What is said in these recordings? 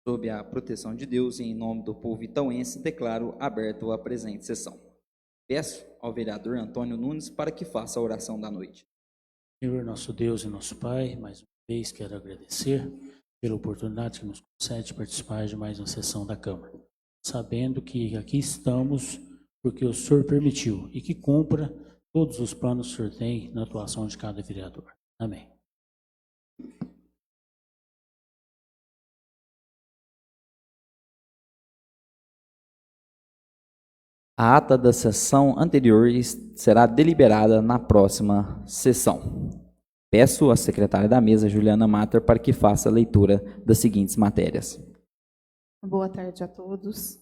Sob a proteção de Deus e em nome do povo itauense, declaro aberto a presente sessão. Peço ao vereador Antônio Nunes para que faça a oração da noite. Senhor, nosso Deus e nosso Pai, mais uma vez quero agradecer pela oportunidade que nos concede de participar de mais uma sessão da Câmara, sabendo que aqui estamos porque o Senhor permitiu e que cumpra todos os planos que o Senhor tem na atuação de cada vereador. Amém. A ata da sessão anterior será deliberada na próxima sessão. Peço à secretária da mesa, Juliana Matter, para que faça a leitura das seguintes matérias. Boa tarde a todos.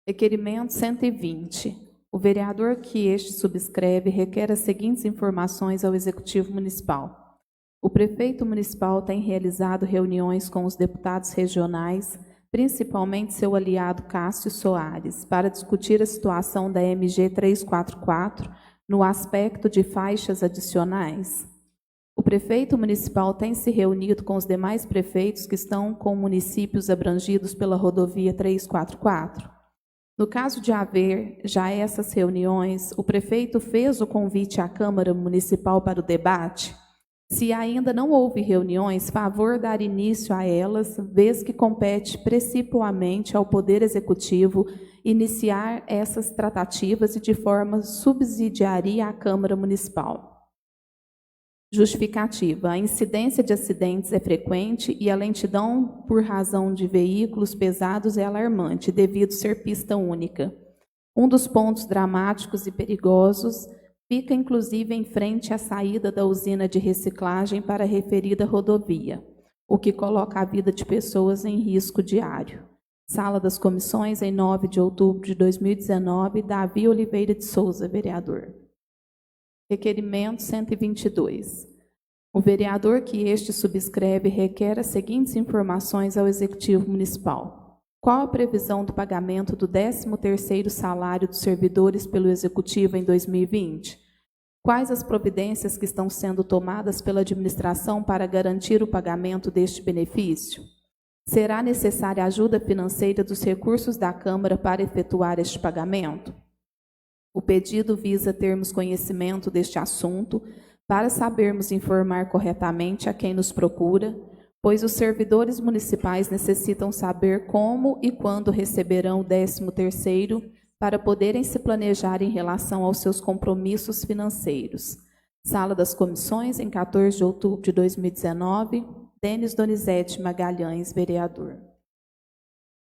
Requerimento 120. O vereador que este subscreve requer as seguintes informações ao Executivo Municipal. O prefeito municipal tem realizado reuniões com os deputados regionais, principalmente seu aliado Cássio Soares, para discutir a situação da MG 344 no aspecto de faixas adicionais. O prefeito municipal tem se reunido com os demais prefeitos que estão com municípios abrangidos pela rodovia 344. No caso de haver já essas reuniões, o prefeito fez o convite à Câmara Municipal para o debate? Se ainda não houve reuniões, favor dar início a elas, vez que compete principalmente ao Poder Executivo iniciar essas tratativas e de forma subsidiária à Câmara Municipal. Justificativa. A incidência de acidentes é frequente e a lentidão por razão de veículos pesados é alarmante, devido ser pista única. Um dos pontos dramáticos e perigosos fica inclusive em frente à saída da usina de reciclagem para a referida rodovia, o que coloca a vida de pessoas em risco diário. Sala das Comissões, em 9 de outubro de 2019, Davi Oliveira de Souza, vereador. Requerimento 122. O vereador que este subscreve requer as seguintes informações ao Executivo Municipal. Qual a previsão do pagamento do 13º salário dos servidores pelo Executivo em 2020? Quais as providências que estão sendo tomadas pela administração para garantir o pagamento deste benefício? Será necessária ajuda financeira dos recursos da Câmara para efetuar este pagamento? O pedido visa termos conhecimento deste assunto para sabermos informar corretamente a quem nos procura, pois os servidores municipais necessitam saber como e quando receberão o 13º para poderem se planejar em relação aos seus compromissos financeiros. Sala das Comissões, em 14 de outubro de 2019, Denis Donizete Magalhães, vereador.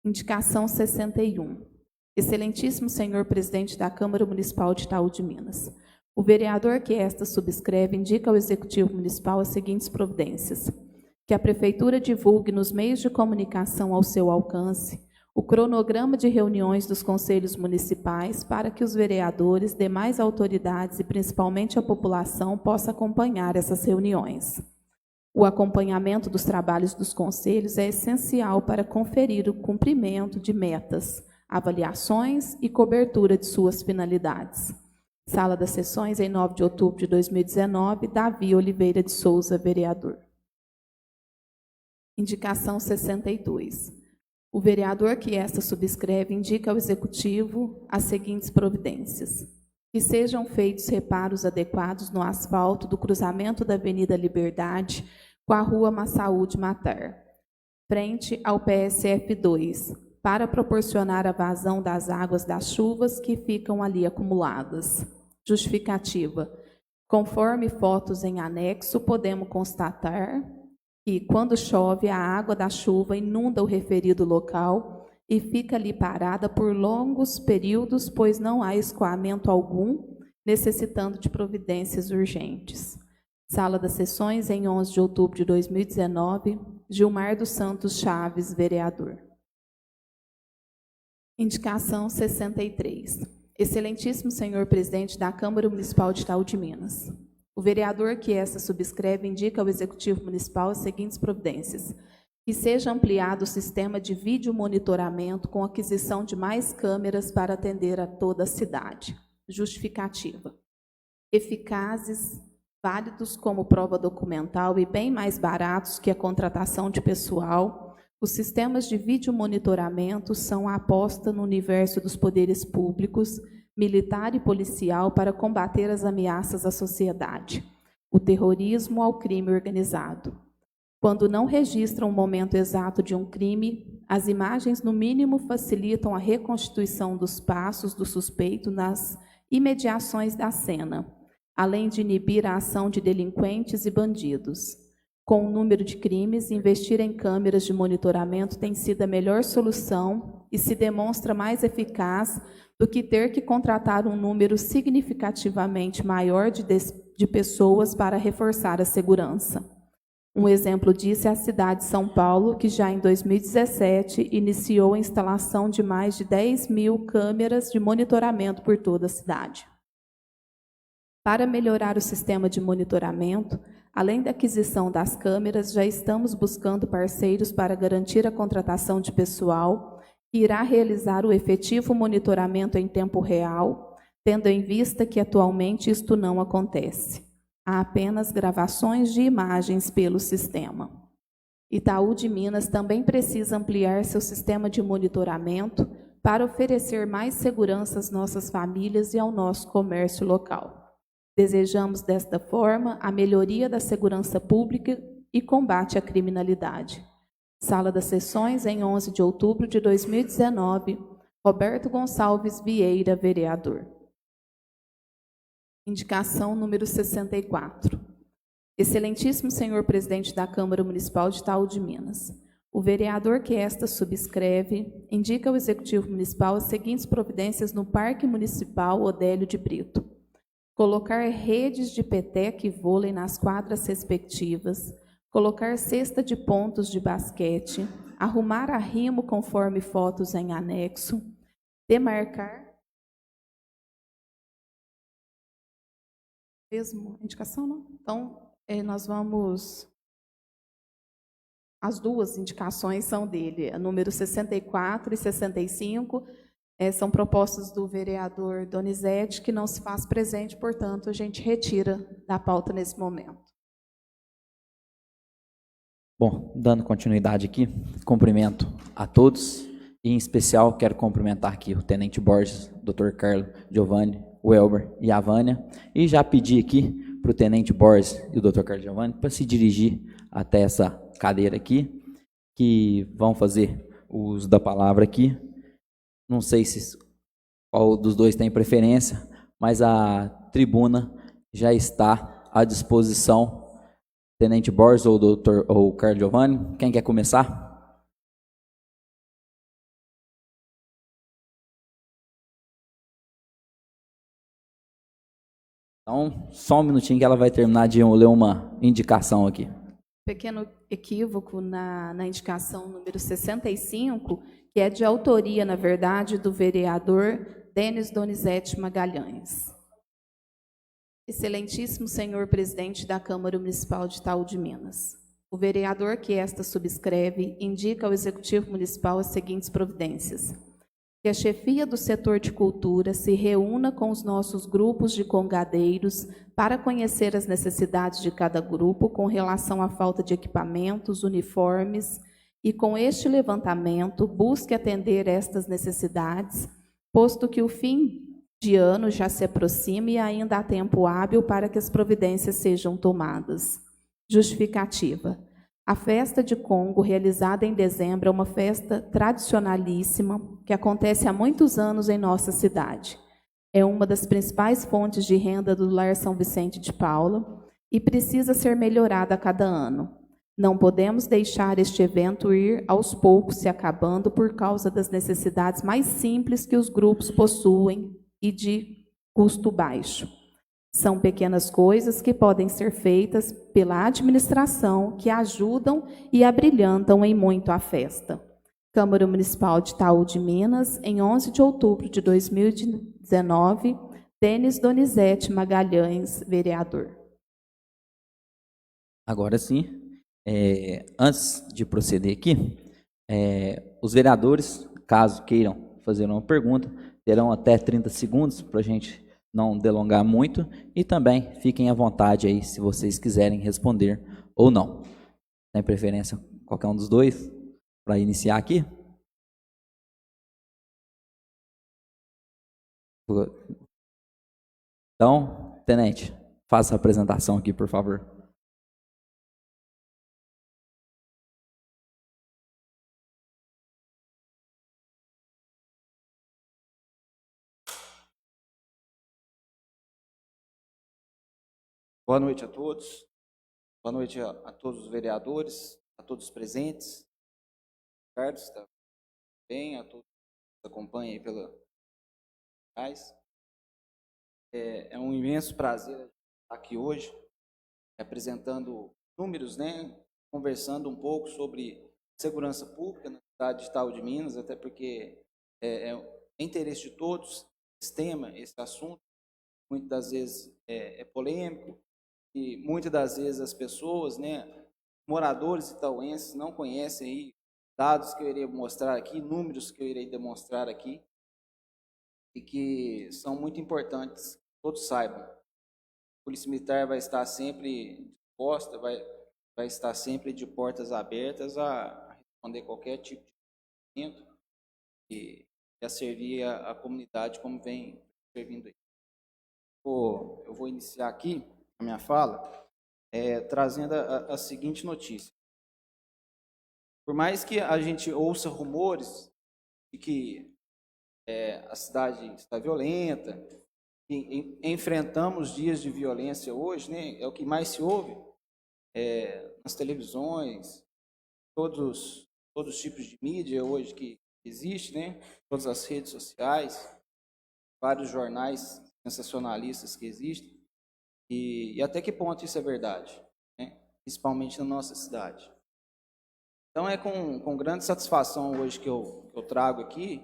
Indicação 61. Excelentíssimo senhor presidente da Câmara Municipal de Itaú de Minas. O vereador que esta subscreve indica ao Executivo Municipal as seguintes providências. Que a Prefeitura divulgue nos meios de comunicação ao seu alcance o cronograma de reuniões dos conselhos municipais para que os vereadores, demais autoridades e principalmente a população possa acompanhar essas reuniões. O acompanhamento dos trabalhos dos conselhos é essencial para conferir o cumprimento de metas, avaliações e cobertura de suas finalidades. Sala das Sessões, em 9 de outubro de 2019, Davi Oliveira de Souza, vereador. Indicação 62. O vereador que esta subscreve indica ao Executivo as seguintes providências. Que sejam feitos reparos adequados no asfalto do cruzamento da Avenida Liberdade com a Rua Massaúde Matar, frente ao PSF 2, para proporcionar a vazão das águas das chuvas que ficam ali acumuladas. Justificativa. Conforme fotos em anexo, podemos constatar que, quando chove, a água da chuva inunda o referido local e fica ali parada por longos períodos, pois não há escoamento algum, necessitando de providências urgentes. Sala das Sessões, em 11 de outubro de 2019, Gilmar dos Santos Chaves, vereador. Indicação 63. Excelentíssimo senhor presidente da Câmara Municipal de Itaú de Minas. O vereador que esta subscreve indica ao Executivo Municipal as seguintes providências. Que seja ampliado o sistema de videomonitoramento com aquisição de mais câmeras para atender a toda a cidade. Justificativa. Eficazes, válidos como prova documental e bem mais baratos que a contratação de pessoal, Os sistemas de videomonitoramento são a aposta no universo dos poderes públicos, militar e policial para combater as ameaças à sociedade, o terrorismo ao crime organizado. Quando não registram o momento exato de um crime, as imagens, no mínimo, facilitam a reconstituição dos passos do suspeito nas imediações da cena, além de inibir a ação de delinquentes e bandidos. Com o número de crimes, investir em câmeras de monitoramento tem sido a melhor solução e se demonstra mais eficaz do que ter que contratar um número significativamente maior de pessoas para reforçar a segurança. Um exemplo disso é a cidade de São Paulo, que já em 2017 iniciou a instalação de mais de 10.000 câmeras de monitoramento por toda a cidade. Para melhorar o sistema de monitoramento, além da aquisição das câmeras, já estamos buscando parceiros para garantir a contratação de pessoal que irá realizar o efetivo monitoramento em tempo real, tendo em vista que atualmente isto não acontece. Há apenas gravações de imagens pelo sistema. Itaú de Minas também precisa ampliar seu sistema de monitoramento para oferecer mais segurança às nossas famílias e ao nosso comércio local. Desejamos, desta forma, a melhoria da segurança pública e combate à criminalidade. Sala das Sessões, em 11 de outubro de 2019, Roberto Gonçalves Vieira, vereador. Indicação número 64. Excelentíssimo senhor presidente da Câmara Municipal de Itaú de Minas, o vereador que esta subscreve indica ao Executivo Municipal as seguintes providências no Parque Municipal Odélio de Brito: colocar redes de peteca e vôlei nas quadras respectivas, colocar cesta de pontos de basquete, arrumar arrimo conforme fotos em anexo, demarcar... Mesmo indicação, não? Então, nós vamos... As duas indicações são dele, a número 64 e 65, são propostas do vereador Donizete, que não se faz presente, portanto, a gente retira da pauta nesse momento. Bom, dando continuidade aqui, cumprimento a todos, e em especial quero cumprimentar aqui o Tenente Borges, Dr. Carlos Giovanni, o Elber e a Vânia, e já pedi aqui para o Tenente Borges e o Dr. Carlos Giovanni para se dirigir até essa cadeira aqui, que vão fazer uso da palavra aqui. Não sei se qual dos dois tem preferência, mas a tribuna já está à disposição. Tenente Borges ou Dr. ou Carlos Giovanni, quem quer começar? Então, só um minutinho que ela vai terminar de ler uma indicação aqui. Pequeno equívoco na indicação número 65, que é de autoria, na verdade, do vereador Denis Donizete Magalhães. Excelentíssimo senhor presidente da Câmara Municipal de Itaú de Minas, o vereador que esta subscreve indica ao Executivo Municipal as seguintes providências: que a chefia do setor de cultura se reúna com os nossos grupos de congadeiros para conhecer as necessidades de cada grupo com relação à falta de equipamentos, uniformes, e com este levantamento busque atender estas necessidades, posto que o fim de ano já se aproxima e ainda há tempo hábil para que as providências sejam tomadas. Justificativa: a festa de Congo, realizada em dezembro, é uma festa tradicionalíssima que acontece há muitos anos em nossa cidade. É uma das principais fontes de renda do Lar São Vicente de Paula e precisa ser melhorada a cada ano. Não podemos deixar este evento ir aos poucos se acabando por causa das necessidades mais simples que os grupos possuem e de custo baixo. São pequenas coisas que podem ser feitas pela administração que ajudam e abrilhantam em muito a festa. Câmara Municipal de Itaú de Minas, em 11 de outubro de 2019, Denis Donizete Magalhães, vereador. Agora sim, antes de proceder aqui, os vereadores, caso queiram fazer uma pergunta, terão até 30 segundos para a gente não delongar muito, e também fiquem à vontade aí se vocês quiserem responder ou não. Tem preferência qualquer um dos dois? para iniciar aqui? Então, tenente, faça a apresentação aqui, por favor. Boa noite a todos. Boa noite a todos os vereadores, a todos os presentes. Ricardo está bem, a todos que acompanham aí pela trás. É um imenso prazer estar aqui hoje, apresentando números, né? Conversando um pouco sobre segurança pública na cidade de Itaú de Minas, até porque é interesse de todos esse tema, esse assunto. Muitas das vezes é polêmico e muitas das vezes as pessoas, né, moradores itauenses, não conhecem aí dados que eu irei mostrar aqui, números que eu irei demonstrar aqui, e que são muito importantes, que todos saibam. A Polícia Militar vai estar sempre disposta, vai estar sempre de portas abertas a responder qualquer tipo de evento e a servir a comunidade como vem servindo aí. Eu vou iniciar aqui a minha fala trazendo a seguinte notícia. Por mais que a gente ouça rumores de que a cidade está violenta, que enfrentamos dias de violência hoje, né? É o que mais se ouve nas televisões, todos os tipos de mídia hoje que existe, né? Todas as redes sociais, vários jornais sensacionalistas que existem, e até que ponto isso é verdade, né? Principalmente na nossa cidade. Então é com grande satisfação hoje que eu trago aqui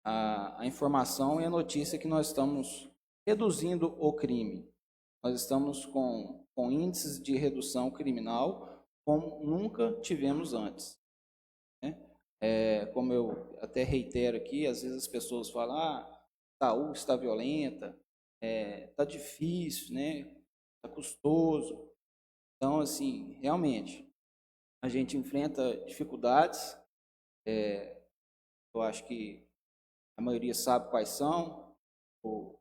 a informação e a notícia que nós estamos reduzindo o crime. Nós estamos com índices de redução criminal como nunca tivemos antes, né? Como eu até reitero aqui, às vezes as pessoas falam, Itaú está violenta, está difícil, né? Está custoso. Então, assim, realmente, a gente enfrenta dificuldades, eu acho que a maioria sabe quais são. O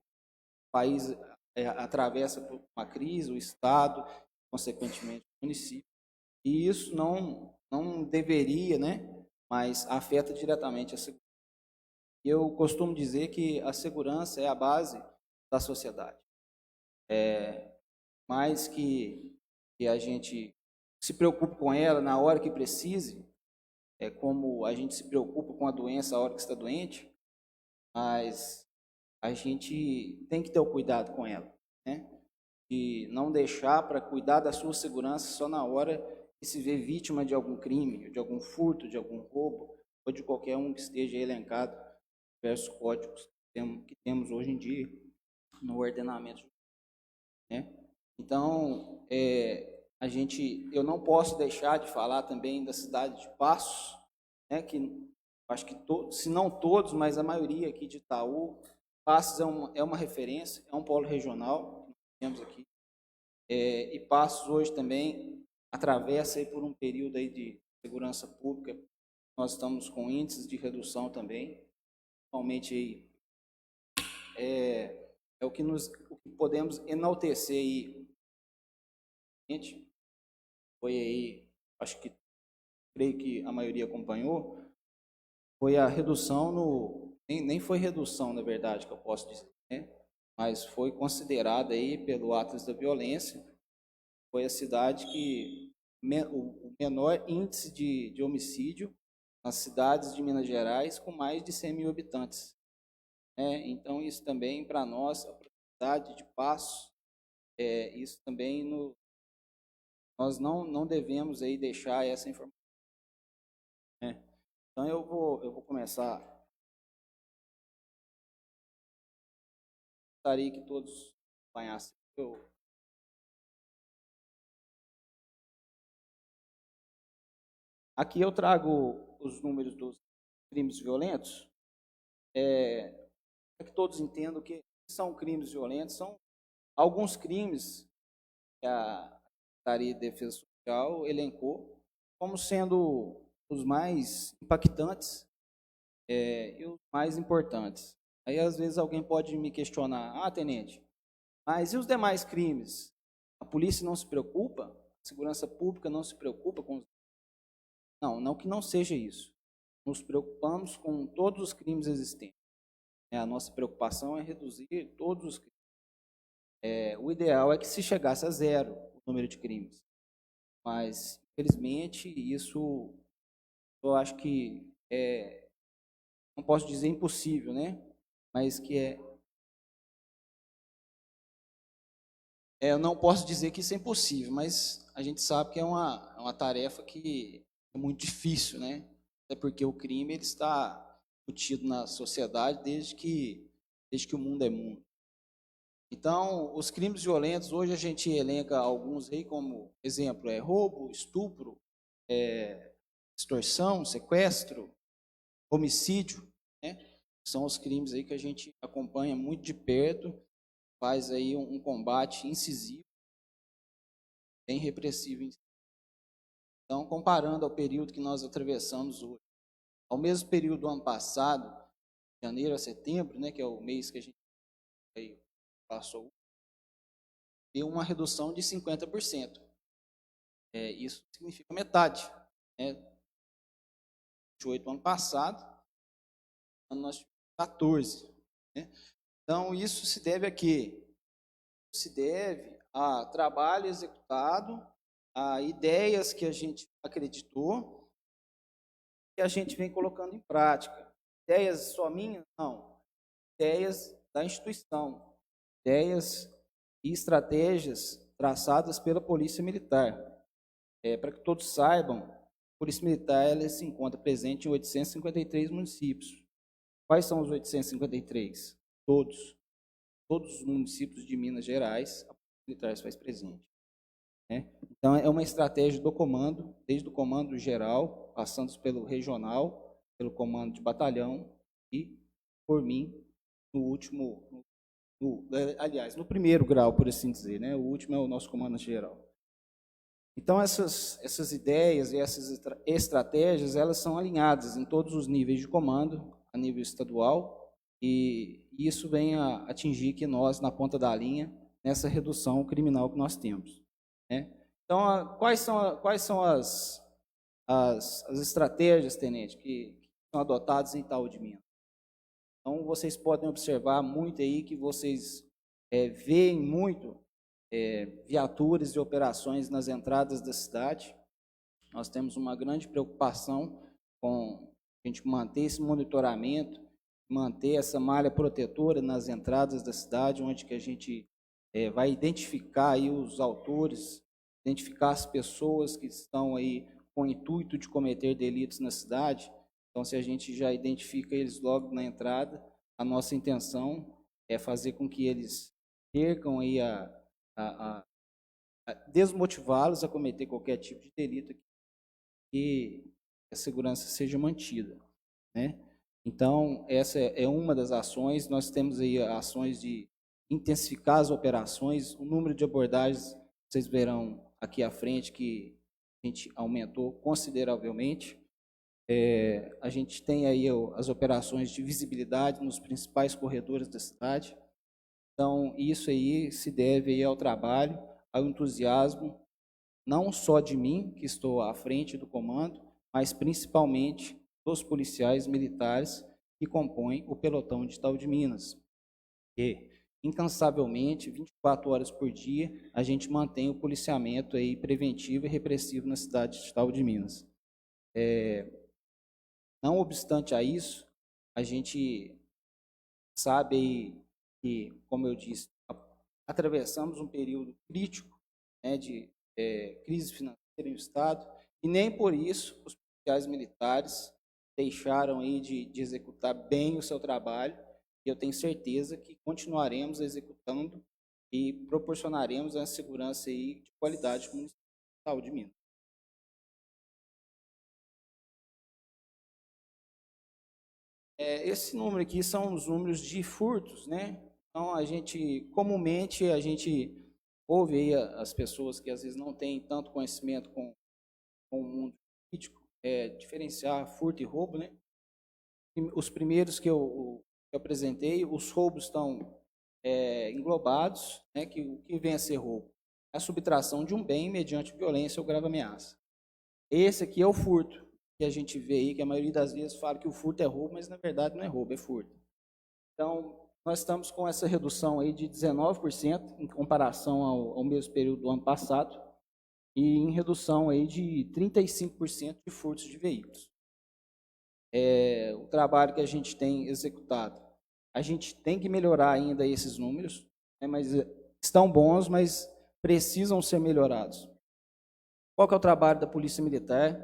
país atravessa por uma crise, o Estado, consequentemente o município, e isso não deveria, né? Mas afeta diretamente a segurança. Eu costumo dizer que a segurança é a base da sociedade. Mais que a gente se preocupe com ela na hora que precise, como a gente se preocupa com a doença a hora que está doente, mas a gente tem que ter o cuidado com ela, né? De não deixar para cuidar da sua segurança só na hora que se vê vítima de algum crime, de algum furto, de algum roubo, ou de qualquer um que esteja elencado em diversos códigos que temos hoje em dia no ordenamento, né? Então, eu não posso deixar de falar também da cidade de Passos, né? Que acho que todos, se não todos, mas a maioria aqui de Itaú, Passos é uma referência, é um polo regional que nós temos aqui. E Passos hoje também atravessa aí por um período aí de segurança pública. Nós estamos com índices de redução também. Principalmente aí, o que podemos enaltecer aí. Foi aí, acho que creio que a maioria acompanhou, foi a redução nem foi redução, na verdade, que eu posso dizer, né? Mas foi considerada aí pelo Atlas da Violência, foi a cidade que o menor índice de homicídio nas cidades de Minas Gerais com mais de 100 mil habitantes. Então, isso também, para nós, a cidade de Passos, isso também nós não devemos aí deixar essa informação. Então, eu vou começar. Gostaria que todos acompanhassem. Aqui eu trago os números dos crimes violentos, para que todos entendam que são crimes violentos, são alguns crimes que a Secretaria de Defesa Social elencou como sendo os mais impactantes e os mais importantes. Aí, às vezes, alguém pode me questionar: tenente, mas e os demais crimes? A polícia não se preocupa? A segurança pública não se preocupa com os... Não, não que não seja isso. Nos preocupamos com todos os crimes existentes. A nossa preocupação é reduzir todos os crimes. O ideal é que se chegasse a zero o número de crimes. Mas, infelizmente, isso eu acho que não posso dizer impossível, né? Mas que eu não posso dizer que isso é impossível, mas a gente sabe que é uma tarefa que é muito difícil, né? Até porque o crime ele está embutido na sociedade desde que o mundo é mundo. Então, os crimes violentos, hoje a gente elenca alguns aí como exemplo, roubo, estupro, extorsão, sequestro, homicídio, né? São os crimes aí que a gente acompanha muito de perto, faz aí um combate incisivo, bem repressivo. Então, comparando ao período que nós atravessamos hoje, ao mesmo período do ano passado, de janeiro a setembro, né, que é o mês que a gente aí passou, deu uma redução de 50%. Isso significa metade, né? 28 ano passado, nós tivemos 14. Né? Então, isso se deve a quê? Se deve a trabalho executado, a ideias que a gente acreditou, que a gente vem colocando em prática. Ideias só minhas? Não. Ideias da instituição. Ideias e estratégias traçadas pela Polícia Militar. Para que todos saibam, a Polícia Militar ela se encontra presente em 853 municípios. Quais são os 853? Todos os municípios de Minas Gerais, a Polícia Militar se faz presente. Né? Então, é uma estratégia do comando, desde o comando geral, passando pelo regional, pelo comando de batalhão e, por mim, no primeiro grau, por assim dizer. Né? O último é o nosso comando geral. Então, essas ideias e essas estratégias, elas são alinhadas em todos os níveis de comando, a nível estadual, e isso vem a atingir que nós, na ponta da linha, nessa redução criminal que nós temos. Né? Então, quais são as estratégias, tenente, que são adotadas em Itaú de Minas? Então, vocês podem observar muito aí que vocês veem muito viaturas e operações nas entradas da cidade. Nós temos uma grande preocupação com a gente manter esse monitoramento, manter essa malha protetora nas entradas da cidade, onde que a gente vai identificar aí os autores, identificar as pessoas que estão aí com o intuito de cometer delitos na cidade. Então, se a gente já identifica eles logo na entrada, a nossa intenção é fazer com que eles percam aí a desmotivá-los a cometer qualquer tipo de delito e a segurança seja mantida, né? Então, essa é uma das ações. Nós temos aí ações de intensificar as operações, o número de abordagens, vocês verão aqui à frente que a gente aumentou consideravelmente. A gente tem aí as operações de visibilidade nos principais corredores da cidade. Então, isso aí se deve aí ao trabalho, ao entusiasmo, não só de mim, que estou à frente do comando, mas principalmente dos policiais militares que compõem o pelotão de Itaú de Minas. E, incansavelmente, 24 horas por dia, a gente mantém o policiamento aí preventivo e repressivo na cidade de Itaú de Minas. Não obstante a isso, a gente sabe aí que, como eu disse, atravessamos um período crítico, né, de crise financeira no Estado, e nem por isso os policiais militares deixaram aí de executar bem o seu trabalho, e eu tenho certeza que continuaremos executando e proporcionaremos a segurança aí de qualidade para o município de Minas. Esse número aqui são os números de furtos, né? Então, comumente, a gente ouve aí as pessoas que às vezes não têm tanto conhecimento com o mundo político, diferenciar furto e roubo, né? Os primeiros que eu apresentei, os roubos estão englobados, né? Que o que vem a ser roubo? A subtração de um bem mediante violência ou grave ameaça. Esse aqui é o furto, que a gente vê aí, que a maioria das vezes fala que o furto é roubo, mas na verdade não é roubo, é furto. Então, nós estamos com essa redução aí de 19% em comparação ao mesmo período do ano passado e em redução aí de 35% de furtos de veículos. O trabalho que a gente tem executado, a gente tem que melhorar ainda esses números, né, mas estão bons, mas precisam ser melhorados. Qual que é o trabalho da Polícia Militar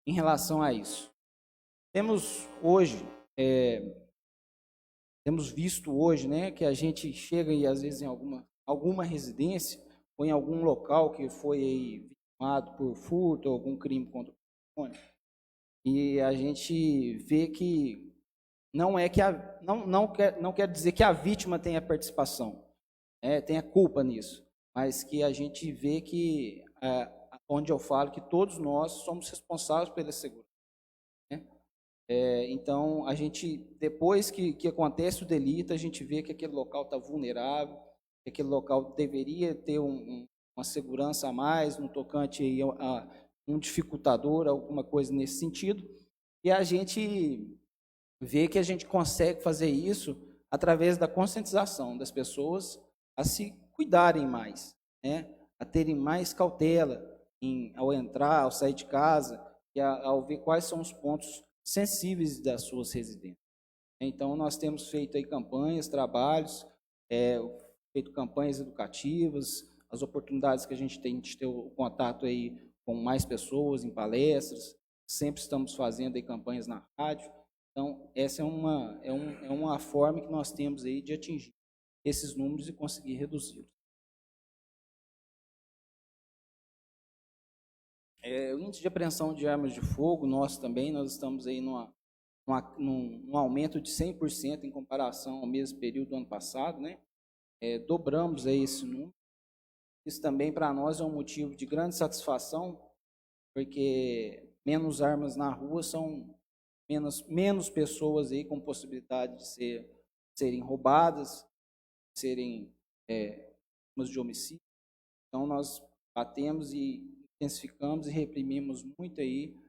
em relação a isso? Temos hoje, temos visto hoje, né, que a gente chega e às vezes em alguma residência ou em algum local que foi aí vitimado por furto ou algum crime contra o patrimônio, e a gente vê que não quer dizer que a vítima tenha participação, tenha culpa nisso, mas que a gente vê que onde eu falo que todos nós somos responsáveis pela segurança. Né? Então, a gente, depois que acontece o delito, a gente vê que aquele local está vulnerável, que aquele local deveria ter uma segurança a mais, no tocante aí a um dificultador, alguma coisa nesse sentido, e a gente vê que a gente consegue fazer isso através da conscientização das pessoas a se cuidarem mais, né? A terem mais cautela ao entrar, ao sair de casa, e ao ver quais são os pontos sensíveis das suas residências. Então, nós temos feito aí campanhas, trabalhos, feito campanhas educativas, as oportunidades que a gente tem de ter o contato aí com mais pessoas em palestras, sempre estamos fazendo aí campanhas na rádio. Então, essa é uma forma que nós temos aí de atingir esses números e conseguir reduzi-los. O índice de apreensão de armas de fogo, nós estamos aí num aumento de 100% em comparação ao mesmo período do ano passado, né? Dobramos aí esse número. Isso também para nós é um motivo de grande satisfação, porque menos armas na rua são menos pessoas aí com possibilidade de serem roubadas, serem vítimas de homicídio. Então nós batemos e intensificamos e reprimimos muito aí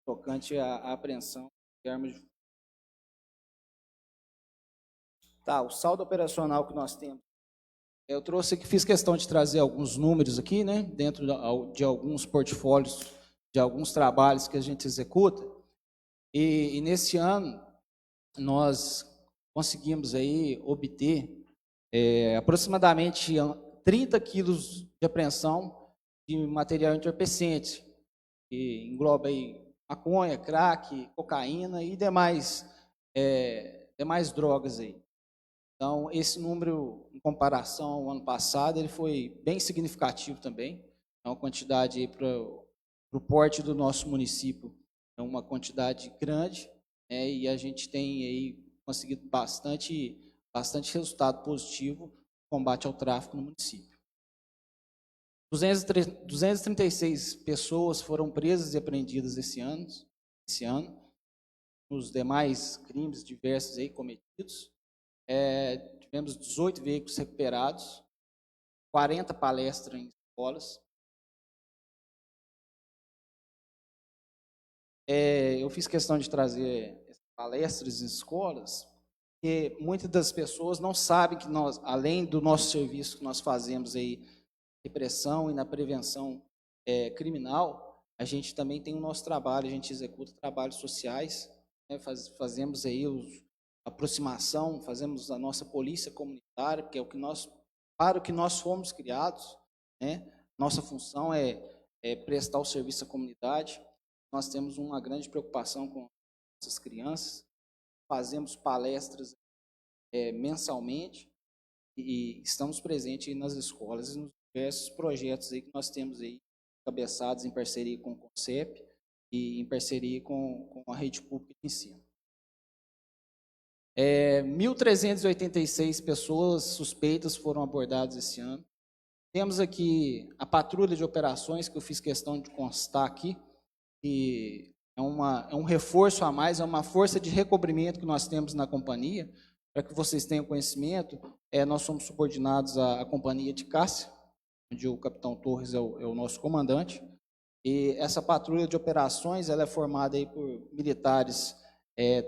tocante à apreensão de armas de fogo. Tá, o saldo operacional que nós temos. Eu fiz questão de trazer alguns números aqui, né, dentro de alguns portfólios, de alguns trabalhos que a gente executa. E nesse ano nós conseguimos aí obter aproximadamente 30 quilos de apreensão de material entorpecente, que engloba aí maconha, crack, cocaína e demais drogas aí. Então, esse número, em comparação ao ano passado, ele foi bem significativo também. É uma quantidade para o porte do nosso município, é uma quantidade grande, e a gente tem aí conseguido bastante resultado positivo no combate ao tráfico no município. 236 pessoas foram presas e apreendidas esse ano, nos demais crimes diversos aí cometidos. Tivemos 18 veículos recuperados, 40 palestras em escolas. Eu fiz questão de trazer palestras em escolas, porque muitas das pessoas não sabem que nós, além do nosso serviço que nós fazemos aí, repressão e na prevenção criminal, a gente também tem o nosso trabalho, a gente executa trabalhos sociais, né, fazemos aí aproximação, fazemos a nossa polícia comunitária, porque para o que nós fomos criados, né, nossa função é prestar o serviço à comunidade. Nós temos uma grande preocupação com essas crianças, fazemos palestras mensalmente e estamos presentes nas escolas e nos diversos projetos aí que nós temos aí cabeçados em parceria com o CONCEP e em parceria com a rede pública de ensino. 1.386 pessoas suspeitas foram abordadas esse ano. Temos aqui a patrulha de operações, que eu fiz questão de constar aqui, que é um reforço a mais, é uma força de recobrimento que nós temos na companhia. Para que vocês tenham conhecimento, nós somos subordinados à companhia de Cássia, onde o capitão Torres é o nosso comandante. E essa patrulha de operações ela é formada aí por militares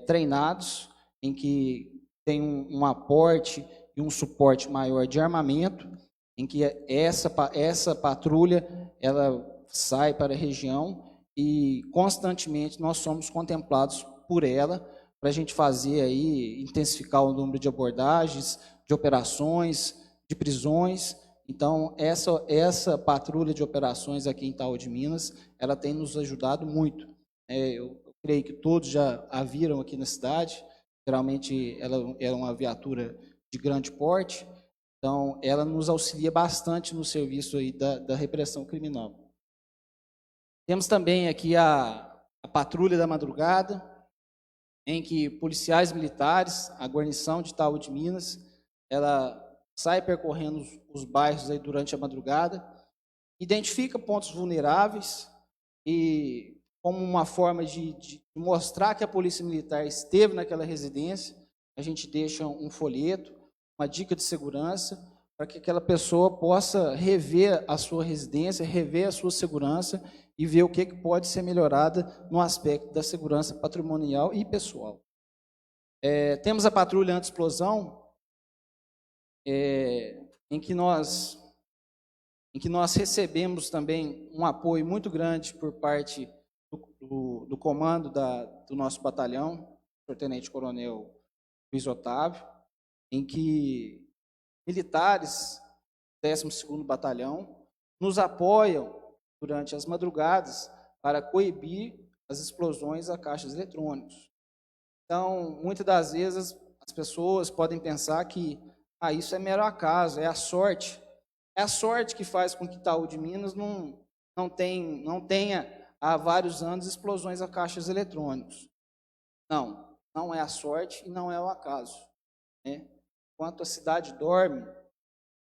treinados, em que tem um aporte e um suporte maior de armamento, em que essa patrulha ela sai para a região e constantemente nós somos contemplados por ela para a gente fazer aí, intensificar o número de abordagens, de operações, de prisões. Então, essa patrulha de operações aqui em Itaú de Minas, ela tem nos ajudado muito. Eu creio que todos já a viram aqui na cidade, geralmente ela é uma viatura de grande porte, então ela nos auxilia bastante no serviço aí da repressão criminal. Temos também aqui a patrulha da madrugada, em que policiais militares, a guarnição de Itaú de Minas, ela sai percorrendo os bairros aí durante a madrugada, identifica pontos vulneráveis e, como uma forma de mostrar que a polícia militar esteve naquela residência, a gente deixa um folheto, uma dica de segurança, para que aquela pessoa possa rever a sua residência, rever a sua segurança e ver o que pode ser melhorada no aspecto da segurança patrimonial e pessoal. Temos a patrulha anti-explosão, em que nós recebemos também um apoio muito grande por parte do comando do nosso batalhão, o tenente-coronel Luiz Otávio, em que militares do 12º Batalhão nos apoiam durante as madrugadas para coibir as explosões a caixas eletrônicos. Então, muitas das vezes, as pessoas podem pensar que isso é mero acaso, é a sorte. É a sorte que faz com que Itaú de Minas não tenha há vários anos explosões a caixas eletrônicos. Não é a sorte e não é o acaso. Enquanto a cidade dorme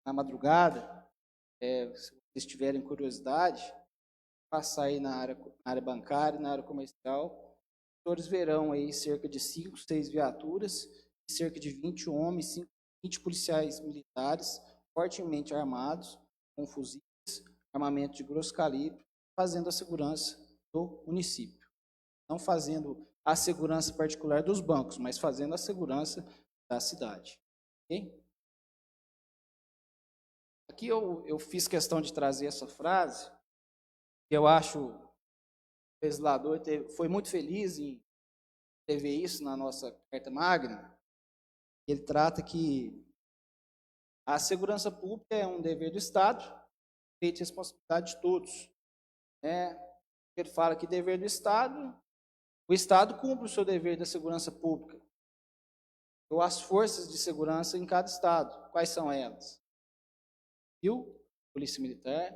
na madrugada, se vocês tiverem curiosidade, passar aí na área bancária, na área comercial, os senhores verão aí cerca de 5, 6 viaturas, cerca de 20 homens, 20 policiais militares, fortemente armados, com fuzis, armamento de grosso calibre, fazendo a segurança do município. Não fazendo a segurança particular dos bancos, mas fazendo a segurança da cidade. Okay? Aqui eu fiz questão de trazer essa frase, que eu acho que o legislador foi muito feliz em escrever isso na nossa Carta Magna. Ele trata que a segurança pública é um dever do Estado, feito de responsabilidade de todos. Ele fala que dever do Estado, o Estado cumpre o seu dever da segurança pública. Ou as forças de segurança em cada Estado. Quais são elas? Polícia Militar,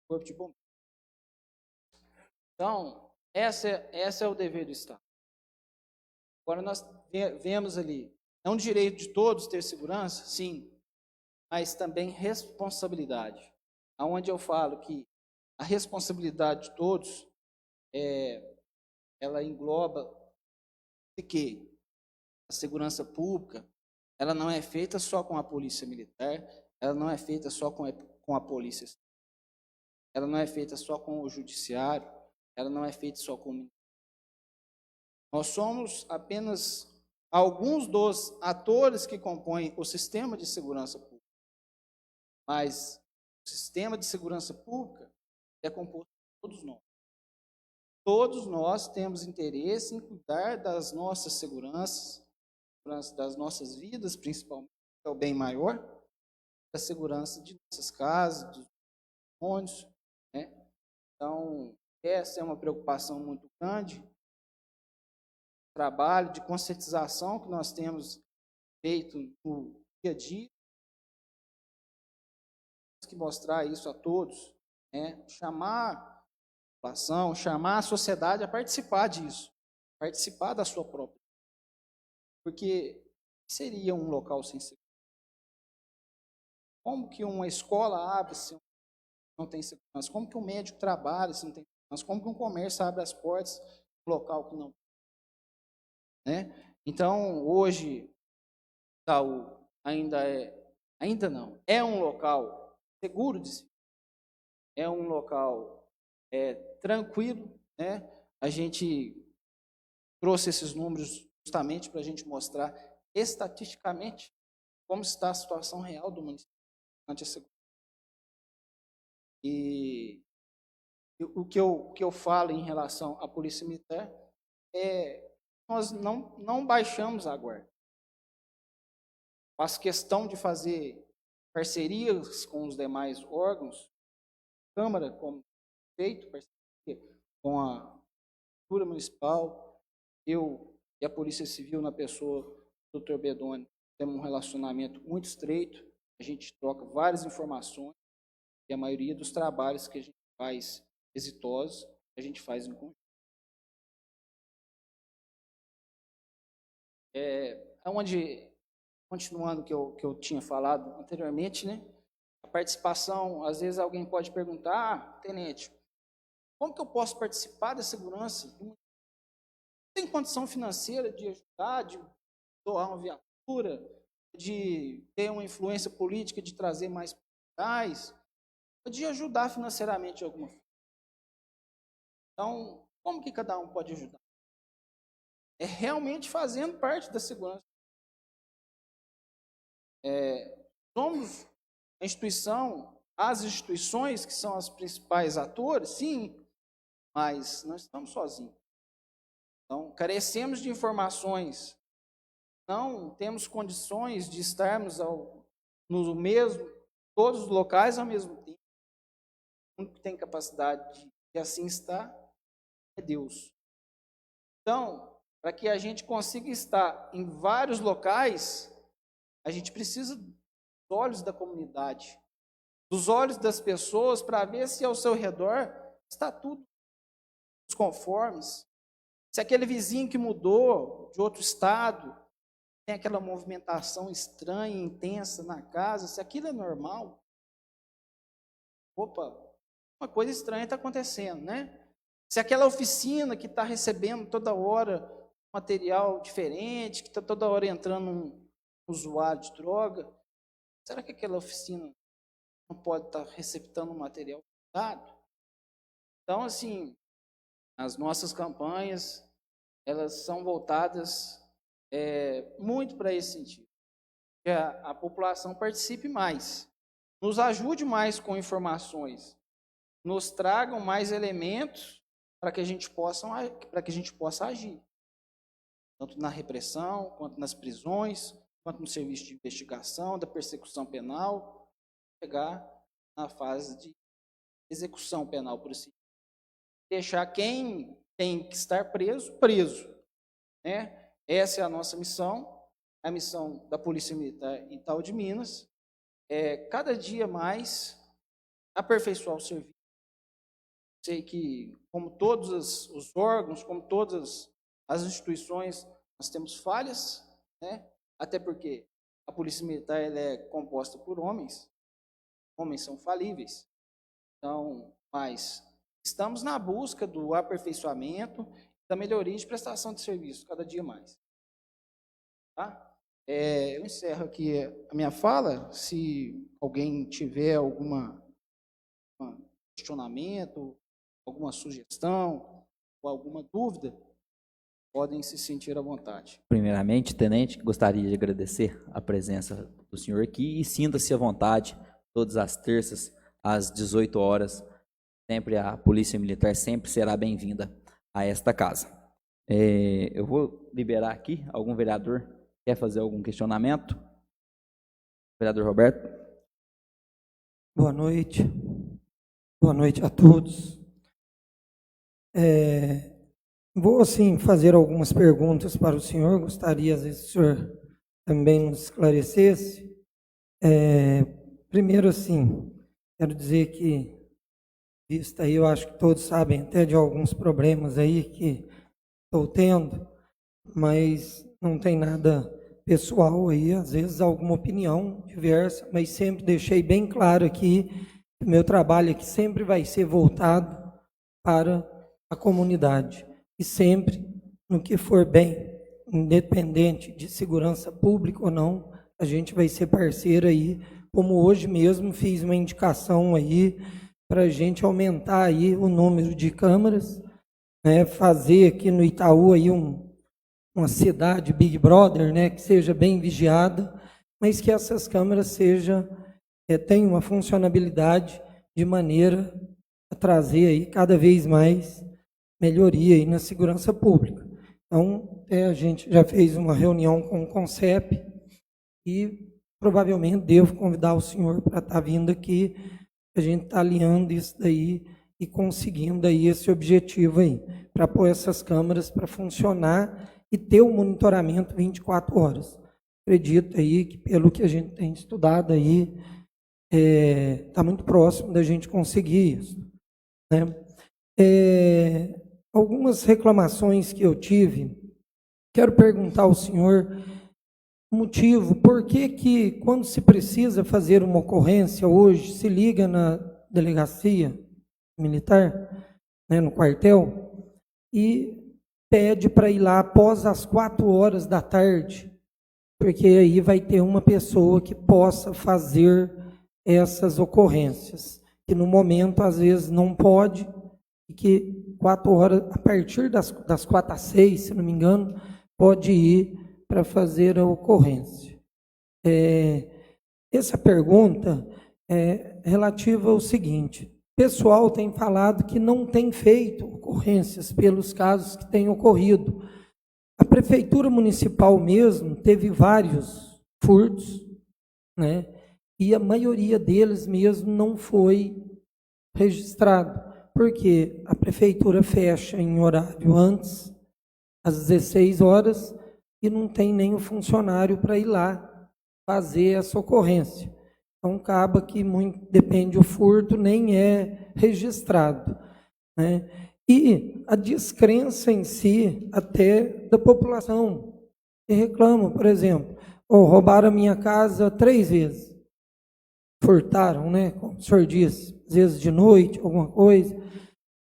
Corpo de Bombeiros. Então, essa é o dever do Estado. Agora, nós vemos ali, é um direito de todos ter segurança? Sim, mas também responsabilidade. Aonde eu falo que a responsabilidade de todos, ela engloba de que a segurança pública, ela não é feita só com a polícia militar, ela não é feita só com a polícia, ela não é feita só com o judiciário, ela não é feita só com o... Nós somos apenas alguns dos atores que compõem o sistema de segurança pública. Mas o sistema de segurança pública é composto por todos nós. Todos nós temos interesse em cuidar das nossas seguranças, das nossas vidas, principalmente, que é o bem maior, da segurança de nossas casas, dos patrimônios. Então, essa é uma preocupação muito grande. O trabalho de conscientização que nós temos feito no dia a dia, temos que mostrar isso a todos, chamar a população, chamar a sociedade a participar disso, participar da sua própria. Porque seria um local sem segurança? Como que uma escola abre se não tem segurança? Como que um médico trabalha se não tem segurança? Mas como que um comércio abre as portas no local que não, né? Então, hoje, Itaú ainda não, é um local seguro de se, é um local tranquilo, né? A gente trouxe esses números justamente para a gente mostrar estatisticamente como está a situação real do município ante a segurança. E o que eu falo em relação à Polícia Militar nós não baixamos a guarda. Faço questão de fazer parcerias com os demais órgãos, Câmara, como feito, parceria com a Prefeitura Municipal, eu e a Polícia Civil, na pessoa do Dr. Bedoni, temos um relacionamento muito estreito, a gente troca várias informações, e a maioria dos trabalhos que a gente faz exitosos, a gente faz em conjunto. Continuando o que eu tinha falado anteriormente, né? A participação, às vezes alguém pode perguntar, tenente, como que eu posso participar da segurança? Tem condição financeira de ajudar, de doar uma viatura, de ter uma influência política, de trazer mais policiais, de ajudar financeiramente de alguma forma. Então, como que cada um pode ajudar? É realmente fazendo parte da segurança. Somos a instituição, as instituições que são as principais atores, sim, mas nós estamos sozinhos. Então, carecemos de informações, não temos condições de estarmos no mesmo, todos os locais ao mesmo tempo. O único que tem capacidade de assim estar é Deus. Então, para que a gente consiga estar em vários locais, a gente precisa dos olhos da comunidade, dos olhos das pessoas, para ver se ao seu redor está tudo conformes. Se aquele vizinho que mudou de outro estado tem aquela movimentação estranha, intensa na casa, se aquilo é normal, opa, uma coisa estranha está acontecendo, né? Se aquela oficina que está recebendo toda hora material diferente, que está toda hora entrando um usuário de droga, será que aquela oficina não pode estar receptando material usado? Então, assim, as nossas campanhas, elas são voltadas muito para esse sentido. Que a população participe mais, nos ajude mais com informações, nos tragam mais elementos para que a gente possa agir, tanto na repressão, quanto nas prisões, quanto no serviço de investigação, da persecução penal, chegar na fase de execução penal por si. Deixar quem tem que estar preso, né? Essa é a nossa missão, a missão da Polícia Militar em Itaú de Minas, cada dia mais aperfeiçoar o serviço. Sei que, como todos os órgãos, como todas as instituições, nós temos falhas, né? Até porque a Polícia Militar ela é composta por homens são falíveis. Então, mas estamos na busca do aperfeiçoamento, da melhoria de prestação de serviço, cada dia mais. Tá? Eu encerro aqui a minha fala. Se alguém tiver algum questionamento, alguma sugestão ou alguma dúvida, podem se sentir à vontade. Primeiramente, tenente, gostaria de agradecer a presença do senhor aqui e sinta-se à vontade, todas as terças, às 18 horas, sempre a Polícia Militar sempre será bem-vinda a esta casa. Eu vou liberar aqui, algum vereador quer fazer algum questionamento? Vereador Roberto. Boa noite a todos. Vou, assim, fazer algumas perguntas para o senhor, gostaria, às vezes, que o senhor também nos esclarecesse. Primeiro, assim, quero dizer que, visto aí, eu acho que todos sabem até de alguns problemas aí que estou tendo, mas não tem nada pessoal aí, às vezes alguma opinião diversa, mas sempre deixei bem claro aqui que o meu trabalho aqui sempre vai ser voltado para a comunidade. E sempre, no que for bem, independente de segurança pública ou não, a gente vai ser parceiro aí, como hoje mesmo fiz uma indicação aí para a gente aumentar aí o número de câmaras, né, fazer aqui no Itaú aí uma cidade Big Brother, né, que seja bem vigiada, mas que essas câmaras tenham uma funcionalidade de maneira a trazer aí cada vez mais melhoria aí na segurança pública. Então, a gente já fez uma reunião com o CONCEP e provavelmente devo convidar o senhor para estar vindo aqui. A gente está alinhando isso daí e conseguindo aí esse objetivo aí, para pôr essas câmeras para funcionar e ter o monitoramento 24 horas. Acredito aí que, pelo que a gente tem estudado aí, está muito próximo da gente conseguir isso, né? Algumas reclamações que eu tive, quero perguntar ao senhor o motivo, por que quando se precisa fazer uma ocorrência hoje, se liga na delegacia militar, né, no quartel, e pede para ir lá após as 4 horas da tarde, porque aí vai ter uma pessoa que possa fazer essas ocorrências, que no momento às vezes não pode, e que 4 horas, a partir das 4 às 6, se não me engano, pode ir para fazer a ocorrência. Essa pergunta é relativa ao seguinte: o pessoal tem falado que não tem feito ocorrências pelos casos que têm ocorrido. A Prefeitura Municipal mesmo teve vários furtos, né? E a maioria deles mesmo não foi registrado, porque a Prefeitura fecha em horário antes, às 16 horas, e não tem nem o funcionário para ir lá fazer essa ocorrência. Então, acaba que muito depende do furto, nem é registrado, né? E a descrença em si, até da população, que reclama, por exemplo, roubaram a minha casa 3 vezes, furtaram, né, como o senhor disse, às vezes de noite, alguma coisa,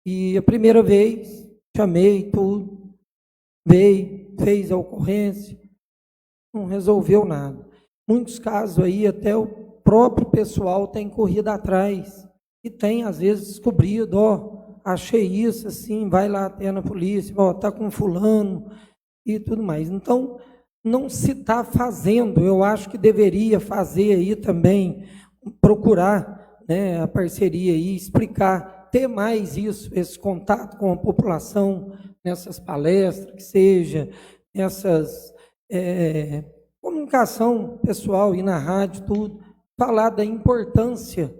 e a primeira vez, chamei tudo, veio, fez a ocorrência, não resolveu nada. Muitos casos aí, até o próprio pessoal tem corrido atrás, e tem, às vezes, descobrido, achei isso, assim, vai lá até na polícia, está com fulano, e tudo mais. Então, não se está fazendo, eu acho que deveria fazer aí também, procurar, né, a parceria aí, explicar, ter mais isso, esse contato com a população, nessas palestras, que seja, essas comunicação pessoal, ir na rádio, tudo, falar da importância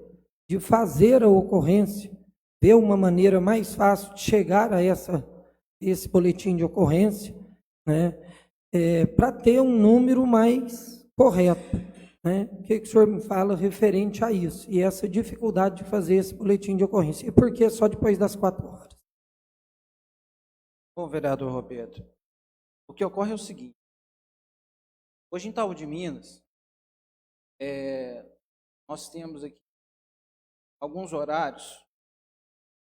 de fazer a ocorrência, ver uma maneira mais fácil de chegar a esse boletim de ocorrência, né, para ter um número mais correto, né? O que o senhor me fala referente a isso, e essa dificuldade de fazer esse boletim de ocorrência, e por que só depois das 4 horas? Bom, vereador Roberto, o que ocorre é o seguinte: hoje em Itaú de Minas, nós temos aqui alguns horários,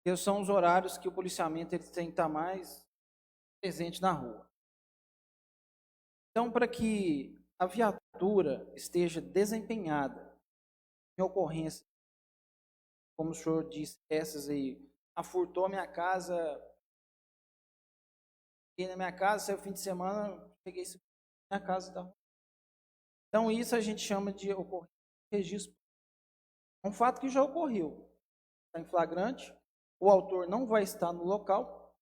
que são os horários que o policiamento ele tem que estar mais presente na rua. Então, para que a viatura esteja desempenhada em ocorrência, como o senhor disse, essas aí, furtou minha casa, e na minha casa, saiu fim de semana, peguei esse na minha casa da rua. Então, isso a gente chama de ocorrência de registro. É um fato que já ocorreu. Está em flagrante, o autor não vai estar no local,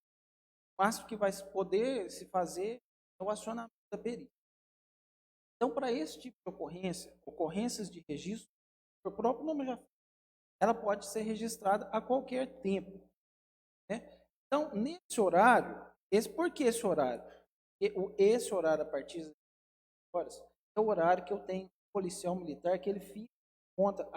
o máximo que vai poder se fazer é o acionamento da perícia. Então, para esse tipo de ocorrência, ocorrências de registro, o próprio nome já fala, ela pode ser registrada a qualquer tempo, né? Então, nesse horário, por que esse horário? Esse horário, a partir das horas, é o horário que eu tenho policial militar, que ele fica conta,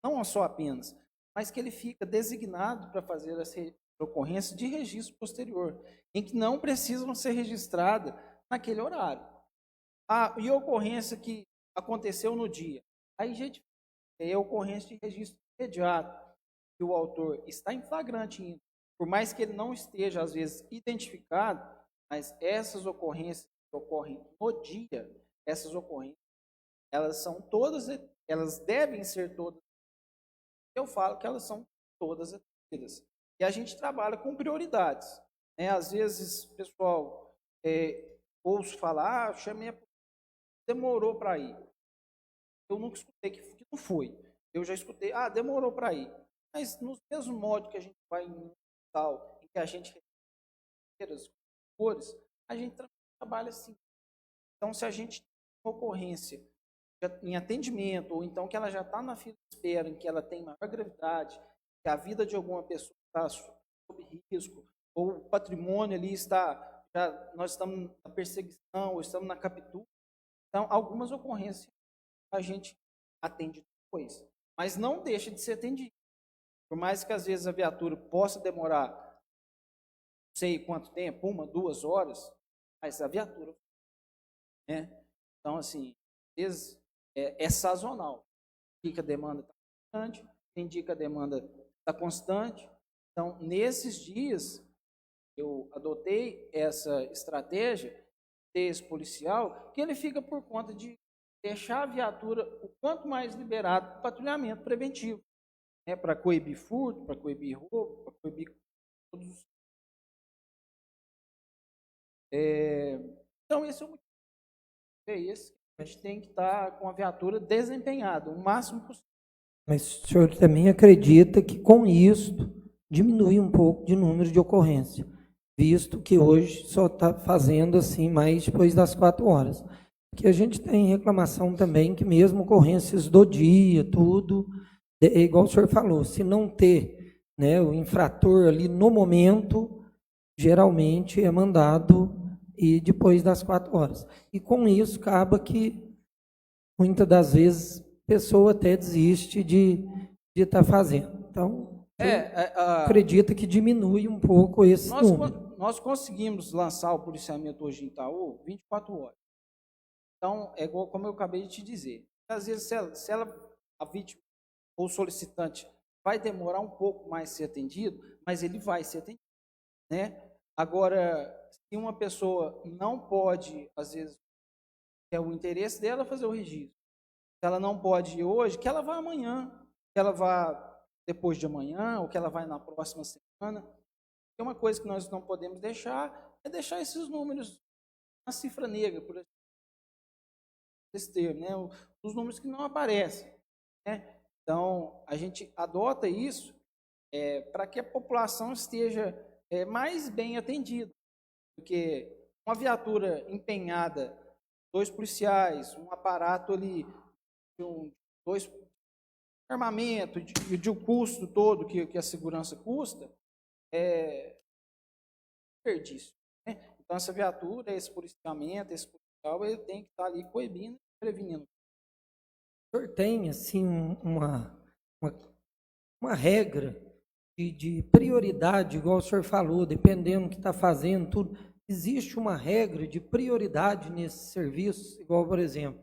não só apenas, mas que ele fica designado para fazer as ocorrências de registro posterior, em que não precisam ser registradas naquele horário. E a ocorrência que aconteceu no dia, aí, gente, é a ocorrência de registro imediato, que o autor está em flagrante ainda, por mais que ele não esteja, às vezes, identificado, mas essas ocorrências que ocorrem no dia, essas ocorrências, elas devem ser todas. Eu falo que elas são todas atendidas. E a gente trabalha com prioridades. Né? Às vezes, pessoal, ouço falar, chamei a polícia, demorou para ir. Eu nunca escutei que não foi. Eu já escutei, demorou para ir. Mas no mesmo modo que a gente vai em um hospital, em que a gente recebe as cores, a gente trabalha assim. Então, se a gente tem uma ocorrência em atendimento, ou então que ela já está na fila de espera, em que ela tem maior gravidade, que a vida de alguma pessoa está sob risco, ou o patrimônio ali nós estamos na perseguição, ou estamos na captura. Então, algumas ocorrências a gente atende depois, mas não deixa de ser atendido. Por mais que às vezes a viatura possa demorar, não sei quanto tempo, 1, 2 horas, mas a viatura, né? Então, assim, às vezes é sazonal. Indica a demanda está constante, indica a demanda está constante. Então, nesses dias, eu adotei essa estratégia desse policial, que ele fica por conta de deixar a viatura o quanto mais liberado para patrulhamento preventivo, né, para coibir furto, para coibir roubo, para coibir todos os... Então, esse é o motivo. É esse. A gente tem que estar com a viatura desempenhada o máximo possível. Mas o senhor também acredita que com isso diminui um pouco de número de ocorrência, visto que hoje só está fazendo assim mais depois das 4 horas. Porque a gente tem reclamação também que mesmo ocorrências do dia, tudo, é igual o senhor falou, se não ter, né, o infrator ali no momento, geralmente é mandado e depois das 4 horas. E com isso acaba que muitas das vezes a pessoa até desiste de estar fazendo. Então, acredita que diminui um pouco esse número. Nós conseguimos lançar o policiamento hoje em Itaú 24 horas. Então, é igual como eu acabei de te dizer. Às vezes, a vítima ou solicitante vai demorar um pouco mais a ser atendido, mas ele vai ser atendido, né? Agora, se uma pessoa não pode, às vezes, é o interesse dela fazer o registro. Se ela não pode ir hoje, que ela vá amanhã, que ela vá depois de amanhã, ou que ela vai na próxima semana. E uma coisa que nós não podemos deixar é deixar esses números na cifra negra, por esse termo, né? Os números que não aparecem, né? Então, a gente adota isso para que a população esteja mais bem atendida. Porque uma viatura empenhada, 2 policiais, um aparato ali, dois armamento, de um custo todo que a segurança custa, é desperdício, né? Então, essa viatura, esse policiamento, esse policial, ele tem que estar ali coibindo e prevenindo. O senhor tem, assim, uma regra de prioridade, igual o senhor falou, dependendo do que está fazendo, tudo. Existe uma regra de prioridade nesse serviço, igual, por exemplo,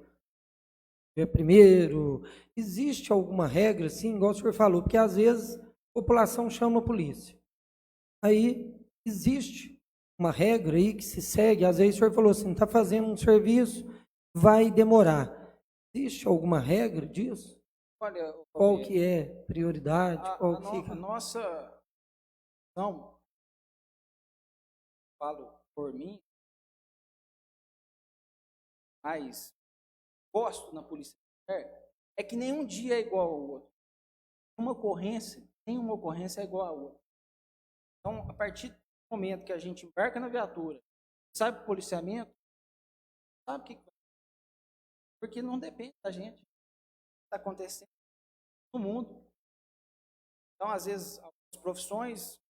primeiro, existe alguma regra, assim, igual o senhor falou, porque às vezes a população chama a polícia. Aí existe uma regra aí que se segue, às vezes o senhor falou assim, está fazendo um serviço, vai demorar. Existe alguma regra disso? Olha, qual que é prioridade? A nossa não falo por mim, mas gosto na polícia é que nenhum dia é igual ao outro. Nenhuma ocorrência é igual à outra. Então, a partir do momento que a gente embarca na viatura, sai para o policiamento, sabe o que vai? Porque não depende da gente. Está acontecendo no mundo. Então, às vezes, as profissões, o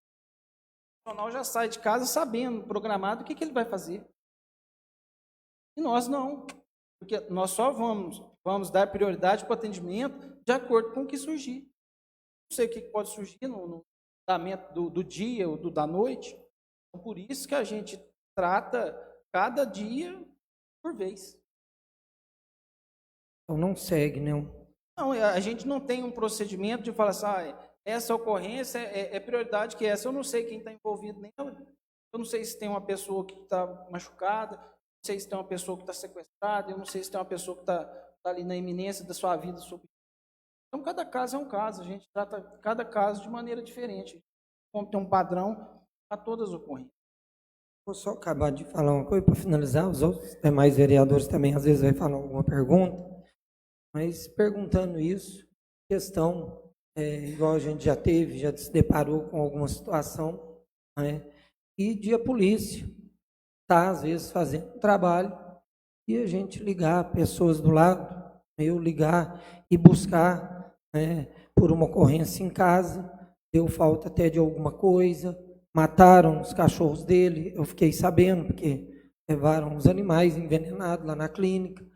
profissional já sai de casa sabendo, programado, o que ele vai fazer. E nós não. Porque nós só vamos dar prioridade para o atendimento de acordo com o que surgir. Não sei o que pode surgir no tratamento do dia ou da noite. Então, por isso que a gente trata cada dia por vez. Então não segue, né? Não, a gente não tem um procedimento de falar assim, essa ocorrência é prioridade que essa. Eu não sei quem está envolvido nela, eu não sei se tem uma pessoa que está machucada, não sei se tem uma pessoa que está sequestrada, eu não sei se tem uma pessoa que está ali na iminência da sua vida. Então, cada caso é um caso, a gente trata cada caso de maneira diferente. Como tem um padrão a todas as ocorrências. Vou só acabar de falar uma coisa para finalizar. Os outros demais vereadores também às vezes vai falar alguma pergunta, mas perguntando isso, questão, igual a gente já teve, já se deparou com alguma situação, né? E de a polícia está às vezes fazendo trabalho e a gente ligar pessoas do lado, eu ligar e buscar, né, por uma ocorrência em casa, deu falta até de alguma coisa, mataram os cachorros dele, eu fiquei sabendo, porque levaram os animais envenenados lá na clínica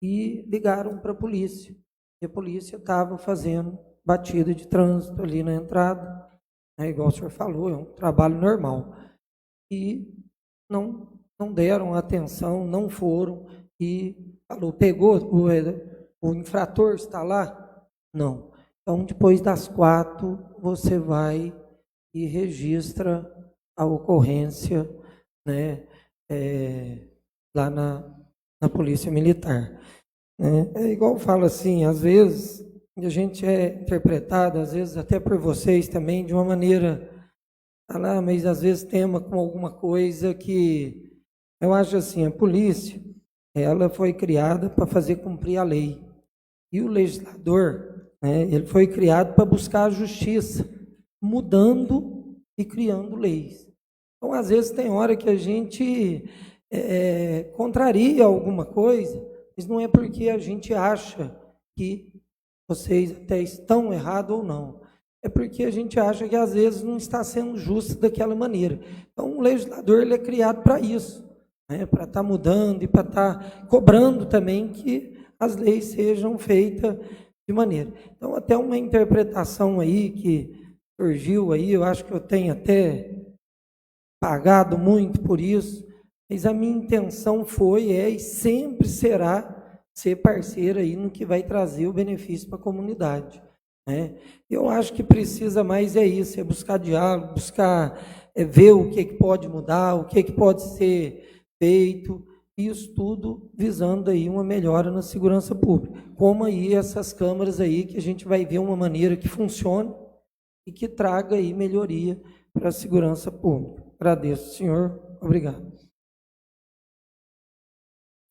e ligaram para a polícia. E a polícia estava fazendo batida de trânsito ali na entrada, né, igual o senhor falou, é um trabalho normal. E não deram atenção, não foram, e falou, pegou, o infrator está lá? Não. Então, depois das 4, você vai e registra a ocorrência, né, lá na Polícia Militar. Né? É igual eu falo assim, às vezes a gente é interpretado, às vezes até por vocês também, de uma maneira, mas às vezes tema com alguma coisa que, eu acho assim, a polícia, ela foi criada para fazer cumprir a lei. E o legislador, né, ele foi criado para buscar a justiça, mudando e criando leis. Então, às vezes, tem hora que a gente contraria alguma coisa, mas não é porque a gente acha que vocês até estão errados ou não. É porque a gente acha que, às vezes, não está sendo justo daquela maneira. Então, o legislador ele é criado para isso, né, para estar mudando e para estar cobrando também que as leis sejam feitas de maneira. Então, até uma interpretação aí que surgiu aí, eu acho que eu tenho até pagado muito por isso, mas a minha intenção foi, e sempre será ser parceira aí no que vai trazer o benefício para a comunidade. Né? Eu acho que precisa mais isso, é buscar diálogo, buscar ver o que pode mudar, o que pode ser feito, isso tudo visando aí uma melhora na segurança pública. Como aí essas câmaras aí que a gente vai ver uma maneira que funcione e que traga aí melhoria para a segurança pública. Agradeço, senhor. Obrigado.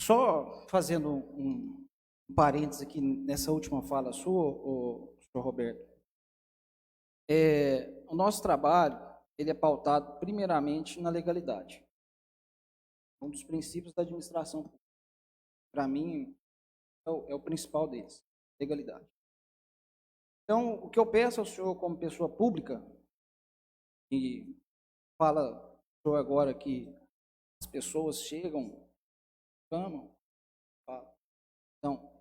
Só fazendo um parênteses aqui nessa última fala sua, senhor Roberto. O nosso trabalho ele é pautado primeiramente na legalidade. Um dos princípios da administração pública. Para mim, é o principal deles, legalidade. Então, o que eu peço ao senhor como pessoa pública, e fala ao senhor agora que as pessoas chegam, reclamam, então,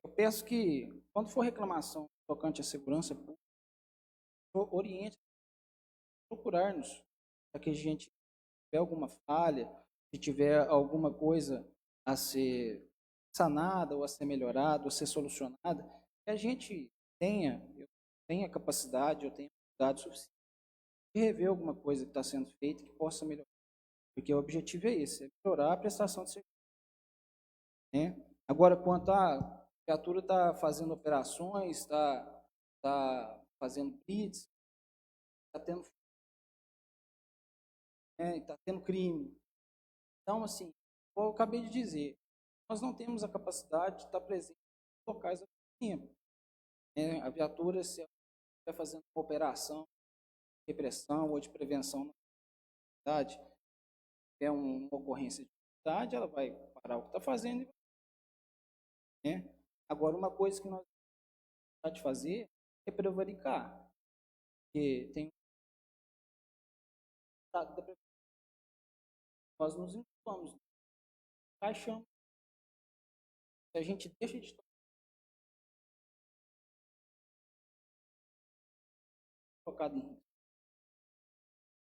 eu peço que, quando for reclamação tocante à segurança pública, oriente, procurar-nos, para que a gente, se tiver alguma falha, se tiver alguma coisa a ser sanada, ou a ser melhorada, ou a ser solucionada, que a gente eu tenha capacidade, eu tenha cuidado suficiente de rever alguma coisa que está sendo feita que possa melhorar. Porque o objetivo é esse, é melhorar a prestação de serviço. Né? Agora, quanto a criatura está fazendo operações, está fazendo blitz, está tendo crime. Então, assim, como eu acabei de dizer, nós não temos a capacidade de estar presente em locais ao mesmo tempo. A viatura, se ela estiver fazendo uma operação de repressão ou de prevenção na cidade, é uma ocorrência de cidade, ela vai parar o que está fazendo. Agora, uma coisa que nós temos de fazer é prevaricar. Porque tem nós nos encontramos, achamos. Se a gente deixa de tocado em risco,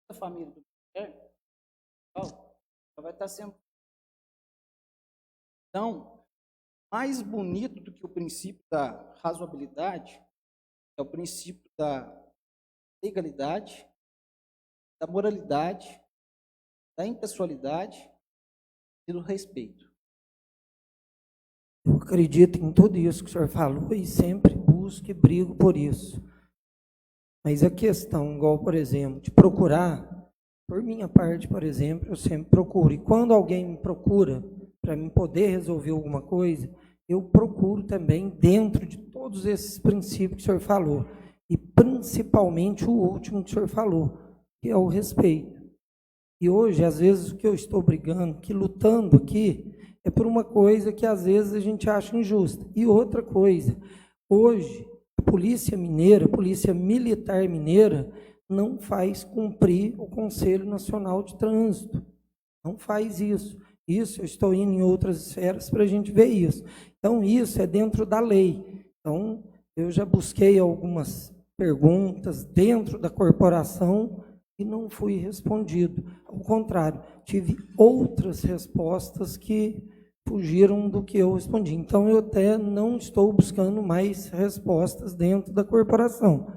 a família do mulher, ela vai estar sendo. Então, mais bonito do que o princípio da razoabilidade é o princípio da legalidade, da moralidade, da impessoalidade e do respeito. Eu acredito em tudo isso que o senhor falou e sempre busco e brigo por isso. Mas a questão, igual, por exemplo, de procurar, por minha parte, por exemplo, eu sempre procuro. E quando alguém me procura para mim poder resolver alguma coisa, eu procuro também dentro de todos esses princípios que o senhor falou. E principalmente o último que o senhor falou, que é o respeito. E hoje, às vezes, o que eu estou brigando, que lutando aqui, é por uma coisa que às vezes a gente acha injusta. E outra coisa, hoje, a Polícia Mineira, a Polícia Militar Mineira, não faz cumprir o Conselho Nacional de Trânsito. Não faz isso. Isso, eu estou indo em outras esferas para a gente ver isso. Então, isso é dentro da lei. Então, eu já busquei algumas perguntas dentro da corporação e não fui respondido. Ao contrário, tive outras respostas que fugiram do que eu respondi. Então, eu até não estou buscando mais respostas dentro da corporação.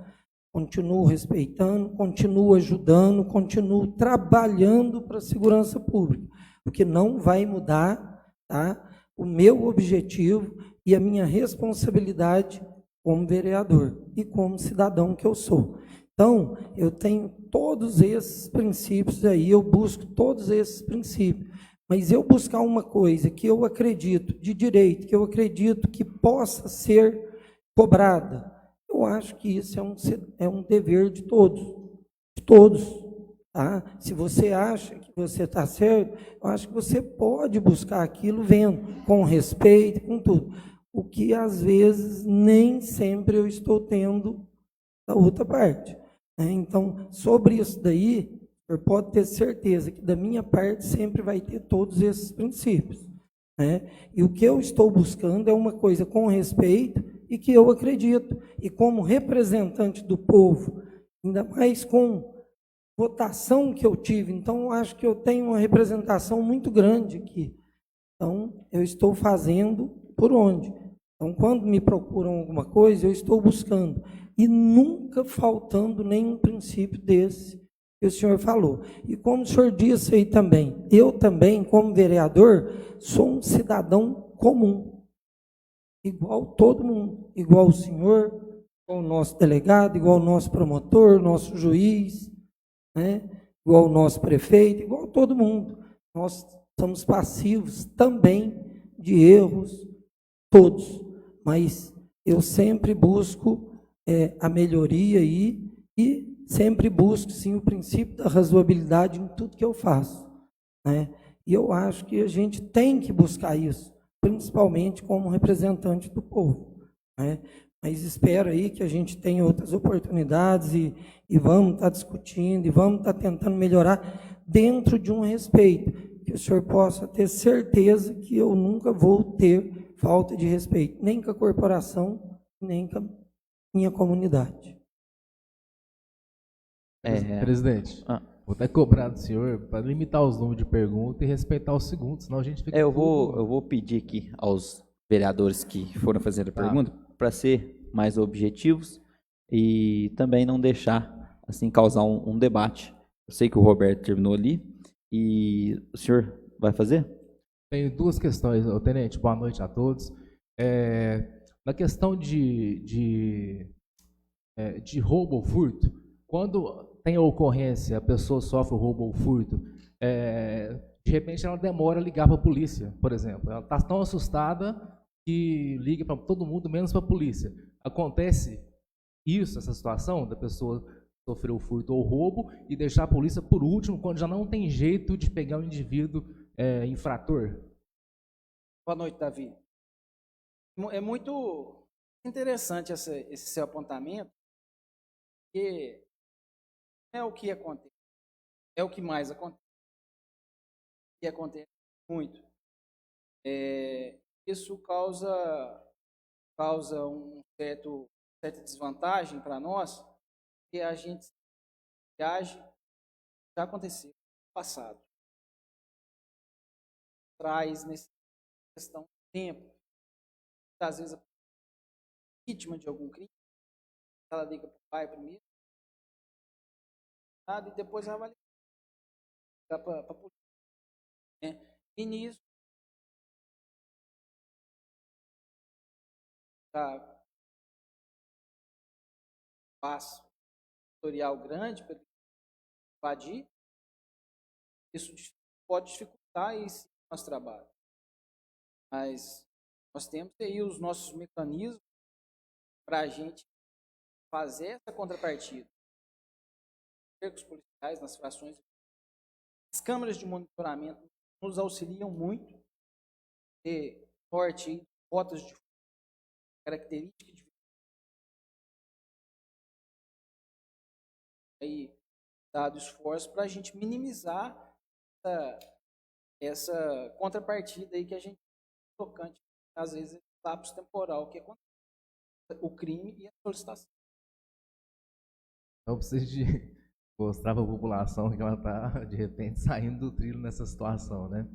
Continuo respeitando, continuo ajudando, continuo trabalhando para a segurança pública, porque não vai mudar, tá, o meu objetivo e a minha responsabilidade como vereador e como cidadão que eu sou. Então, eu tenho todos esses princípios aí, eu busco todos esses princípios, mas eu buscar uma coisa que eu acredito de direito, que eu acredito que possa ser cobrada, eu acho que isso é um dever de todos, tá? Se você acha que você está certo, eu acho que você pode buscar aquilo vendo, com respeito, com tudo, o que às vezes nem sempre eu estou tendo da outra parte, né? Então, sobre isso daí, você pode ter certeza que da minha parte sempre vai ter todos esses princípios, né? E o que eu estou buscando é uma coisa com respeito e que eu acredito. E como representante do povo, ainda mais com votação que eu tive, então eu acho que eu tenho uma representação muito grande aqui. Então, eu estou fazendo por onde? Então, quando me procuram alguma coisa, eu estou buscando. E nunca faltando nenhum princípio desse que o senhor falou. E como o senhor disse aí também, eu também, como vereador, sou um cidadão comum. Igual todo mundo, igual o senhor, igual o nosso delegado, igual o nosso promotor, nosso juiz, né? Igual o nosso prefeito, igual todo mundo. Nós somos passivos também de erros, todos, mas eu sempre busco a melhoria aí e sempre busco, sim, o princípio da razoabilidade em tudo que eu faço, né? E eu acho que a gente tem que buscar isso, principalmente como representante do povo, né? Mas espero aí que a gente tenha outras oportunidades e vamos estar discutindo e vamos estar tentando melhorar dentro de um respeito, que o senhor possa ter certeza que eu nunca vou ter falta de respeito, nem com a corporação, nem com a minha comunidade. Presidente, vou até cobrar do senhor para limitar os números de perguntas e respeitar os segundos, senão a gente fica... Eu vou pedir aqui aos vereadores que foram fazer a pergunta para ser mais objetivos e também não deixar assim causar um debate. Eu sei que o Roberto terminou ali e o senhor vai fazer? Tenho duas questões, tenente. Boa noite a todos. Na questão de roubo ou furto, quando tem a ocorrência, a pessoa sofre o roubo ou furto, de repente ela demora a ligar para a polícia, por exemplo. Ela está tão assustada que liga para todo mundo, menos para a polícia. Acontece isso, essa situação, da pessoa sofrer o furto ou roubo e deixar a polícia por último, quando já não tem jeito de pegar o indivíduo infrator? Boa noite, Davi. É muito interessante esse seu apontamento, porque é o que acontece, é o que mais acontece, e acontece muito. Isso causa certa desvantagem para nós, que a gente age, já aconteceu no passado. Traz nessa questão de tempo, às vezes a vítima de algum crime ela liga para o pai primeiro, e depois ela vai ligar para a polícia. Né? E nisso, passo tutorial grande para ele invadir, isso pode dificultar esse nosso trabalho. Mas nós temos aí os nossos mecanismos para a gente fazer essa contrapartida. Os policiais nas frações, as câmeras de monitoramento nos auxiliam muito, ter sorte de rotas de característica de aí dado esforço para a gente minimizar essa contrapartida aí que a gente tocante, às vezes, lapso temporal que acontece, o crime e a solicitação. Então precisa de mostrar para a população que ela está, de repente, saindo do trilho nessa situação, né?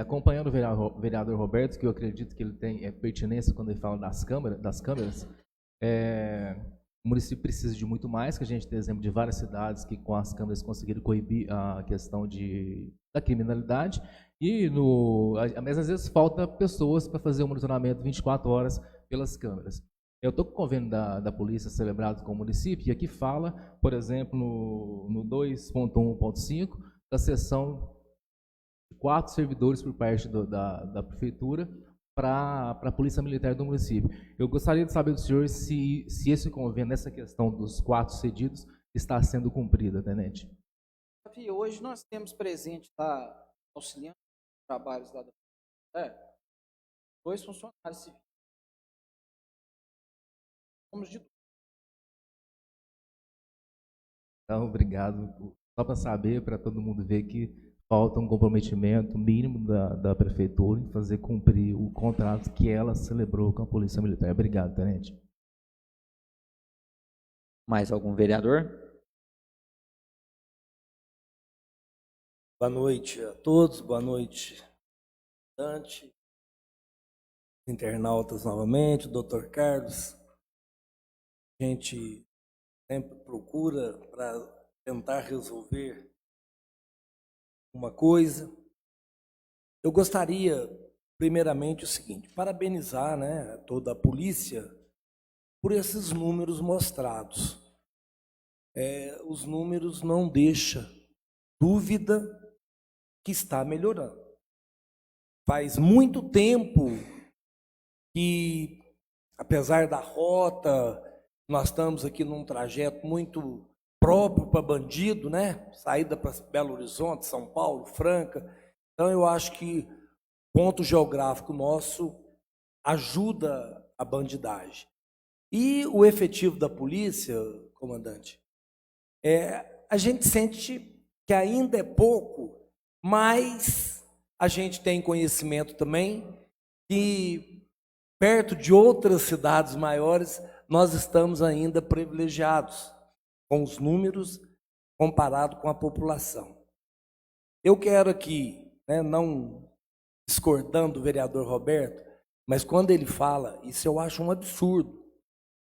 Acompanhando o vereador Roberto, que eu acredito que ele tem pertinência quando ele fala das câmeras, o município precisa de muito mais, que a gente tem exemplo de várias cidades que com as câmeras conseguiram coibir a questão da criminalidade, mas às vezes falta pessoas para fazer o monitoramento 24 horas pelas câmeras. Eu estou com o convênio da polícia celebrado com o município, e aqui fala, por exemplo, no 2.1.5, da cessão de 4 servidores por parte da prefeitura para a Polícia Militar do município. Eu gostaria de saber do senhor se esse convênio, nessa questão dos 4 cedidos, está sendo cumprida, tenente. Hoje nós temos presente lá, auxiliando os trabalhos lá da 2 funcionários civis. Somos de Então, obrigado. Só para saber, para todo mundo ver que falta um comprometimento mínimo da prefeitura em fazer cumprir o contrato que ela celebrou com a Polícia Militar. Obrigado, tenente. Mais algum vereador? Boa noite a todos, boa noite, Dante, internautas novamente, doutor Carlos. A gente sempre procura para tentar resolver uma coisa. Eu gostaria, primeiramente, o seguinte, parabenizar, né, toda a polícia por esses números mostrados. Os números não deixam dúvida que está melhorando. Faz muito tempo que, apesar da rota, nós estamos aqui num trajeto muito próprio para bandido, né? Saída para Belo Horizonte, São Paulo, Franca. Então, eu acho que o ponto geográfico nosso ajuda a bandidagem. E o efetivo da polícia, comandante, a gente sente que ainda é pouco, mas a gente tem conhecimento também que, perto de outras cidades maiores, nós estamos ainda privilegiados com os números comparado com a população. Eu quero aqui, né, não discordando do vereador Roberto, mas quando ele fala, isso eu acho um absurdo.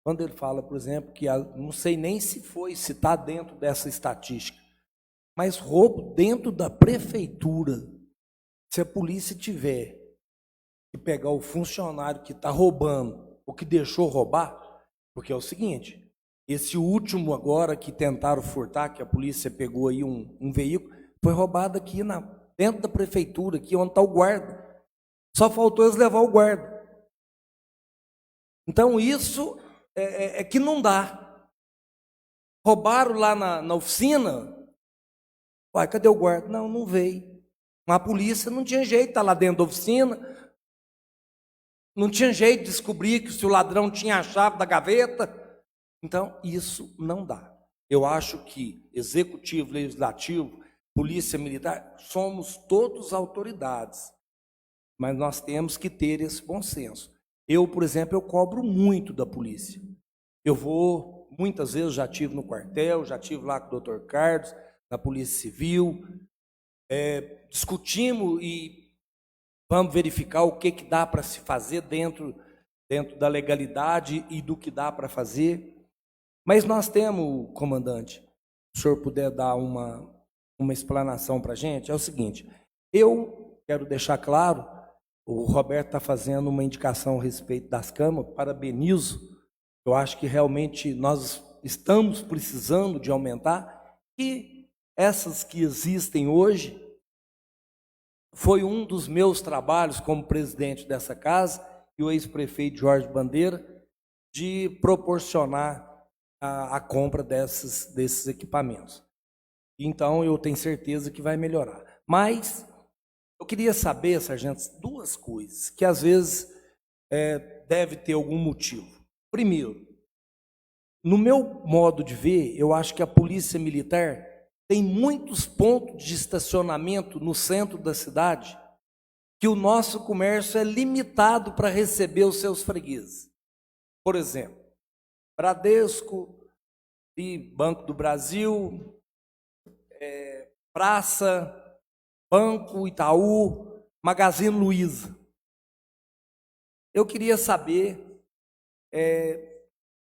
Quando ele fala, por exemplo, que não sei nem se está dentro dessa estatística, mas roubo dentro da prefeitura. Se a polícia tiver que pegar o funcionário que está roubando ou que deixou roubar, porque é o seguinte, esse último agora que tentaram furtar, que a polícia pegou aí um veículo, foi roubado aqui dentro da prefeitura, aqui onde está o guarda. Só faltou eles levar o guarda. Então isso é que não dá. Roubaram lá na oficina, uai, cadê o guarda? Não veio. Mas a polícia não tinha jeito, está lá dentro da oficina, não tinha jeito de descobrir que se o ladrão tinha a chave da gaveta. Então, isso não dá. Eu acho que executivo, legislativo, polícia militar, somos todos autoridades, mas nós temos que ter esse bom senso. Eu, por exemplo, eu cobro muito da polícia. Eu vou, muitas vezes, já estive no quartel, já estive lá com o doutor Carlos, na Polícia Civil, discutimos e vamos verificar o que dá para se fazer dentro da legalidade e do que dá para fazer. Mas nós temos, comandante, se o senhor puder dar uma explanação para a gente, é o seguinte, eu quero deixar claro, o Roberto está fazendo uma indicação a respeito das câmaras, parabenizo, eu acho que realmente nós estamos precisando de aumentar, e essas que existem hoje, foi um dos meus trabalhos como presidente dessa casa, e o ex-prefeito Jorge Bandeira, de proporcionar a compra desses equipamentos. Então, eu tenho certeza que vai melhorar. Mas, eu queria saber, sargento, duas coisas, que às vezes deve ter algum motivo. Primeiro, no meu modo de ver, eu acho que a Polícia Militar tem muitos pontos de estacionamento no centro da cidade que o nosso comércio é limitado para receber os seus fregueses. Por exemplo, Bradesco, e Banco do Brasil, Praça, Banco Itaú, Magazine Luiza. Eu queria saber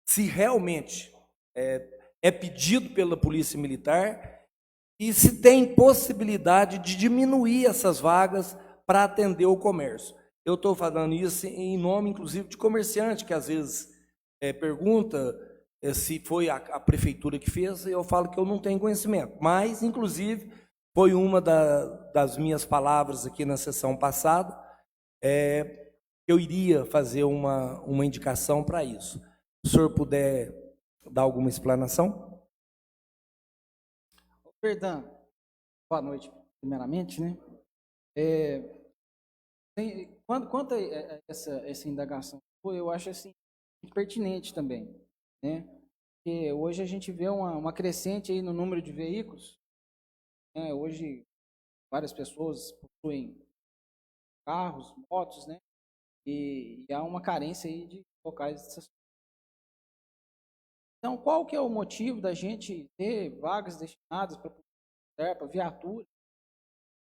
se realmente é pedido pela Polícia Militar e se tem possibilidade de diminuir essas vagas para atender o comércio. Eu estou falando isso em nome, inclusive, de comerciante, que às vezes pergunta se foi a prefeitura que fez, e eu falo que eu não tenho conhecimento. Mas, inclusive, foi uma das minhas palavras aqui na sessão passada, eu iria fazer uma indicação para isso. Se o senhor puder dar alguma explanação? Perdão, boa noite, primeiramente, né? Quanto a essa indagação, eu acho assim pertinente também, né? Porque hoje a gente vê uma crescente aí no número de veículos, né? Hoje várias pessoas possuem carros, motos, né? E há uma carência aí de locais de estacionamento. Então, qual que é o motivo da gente ter vagas destinadas para viatura?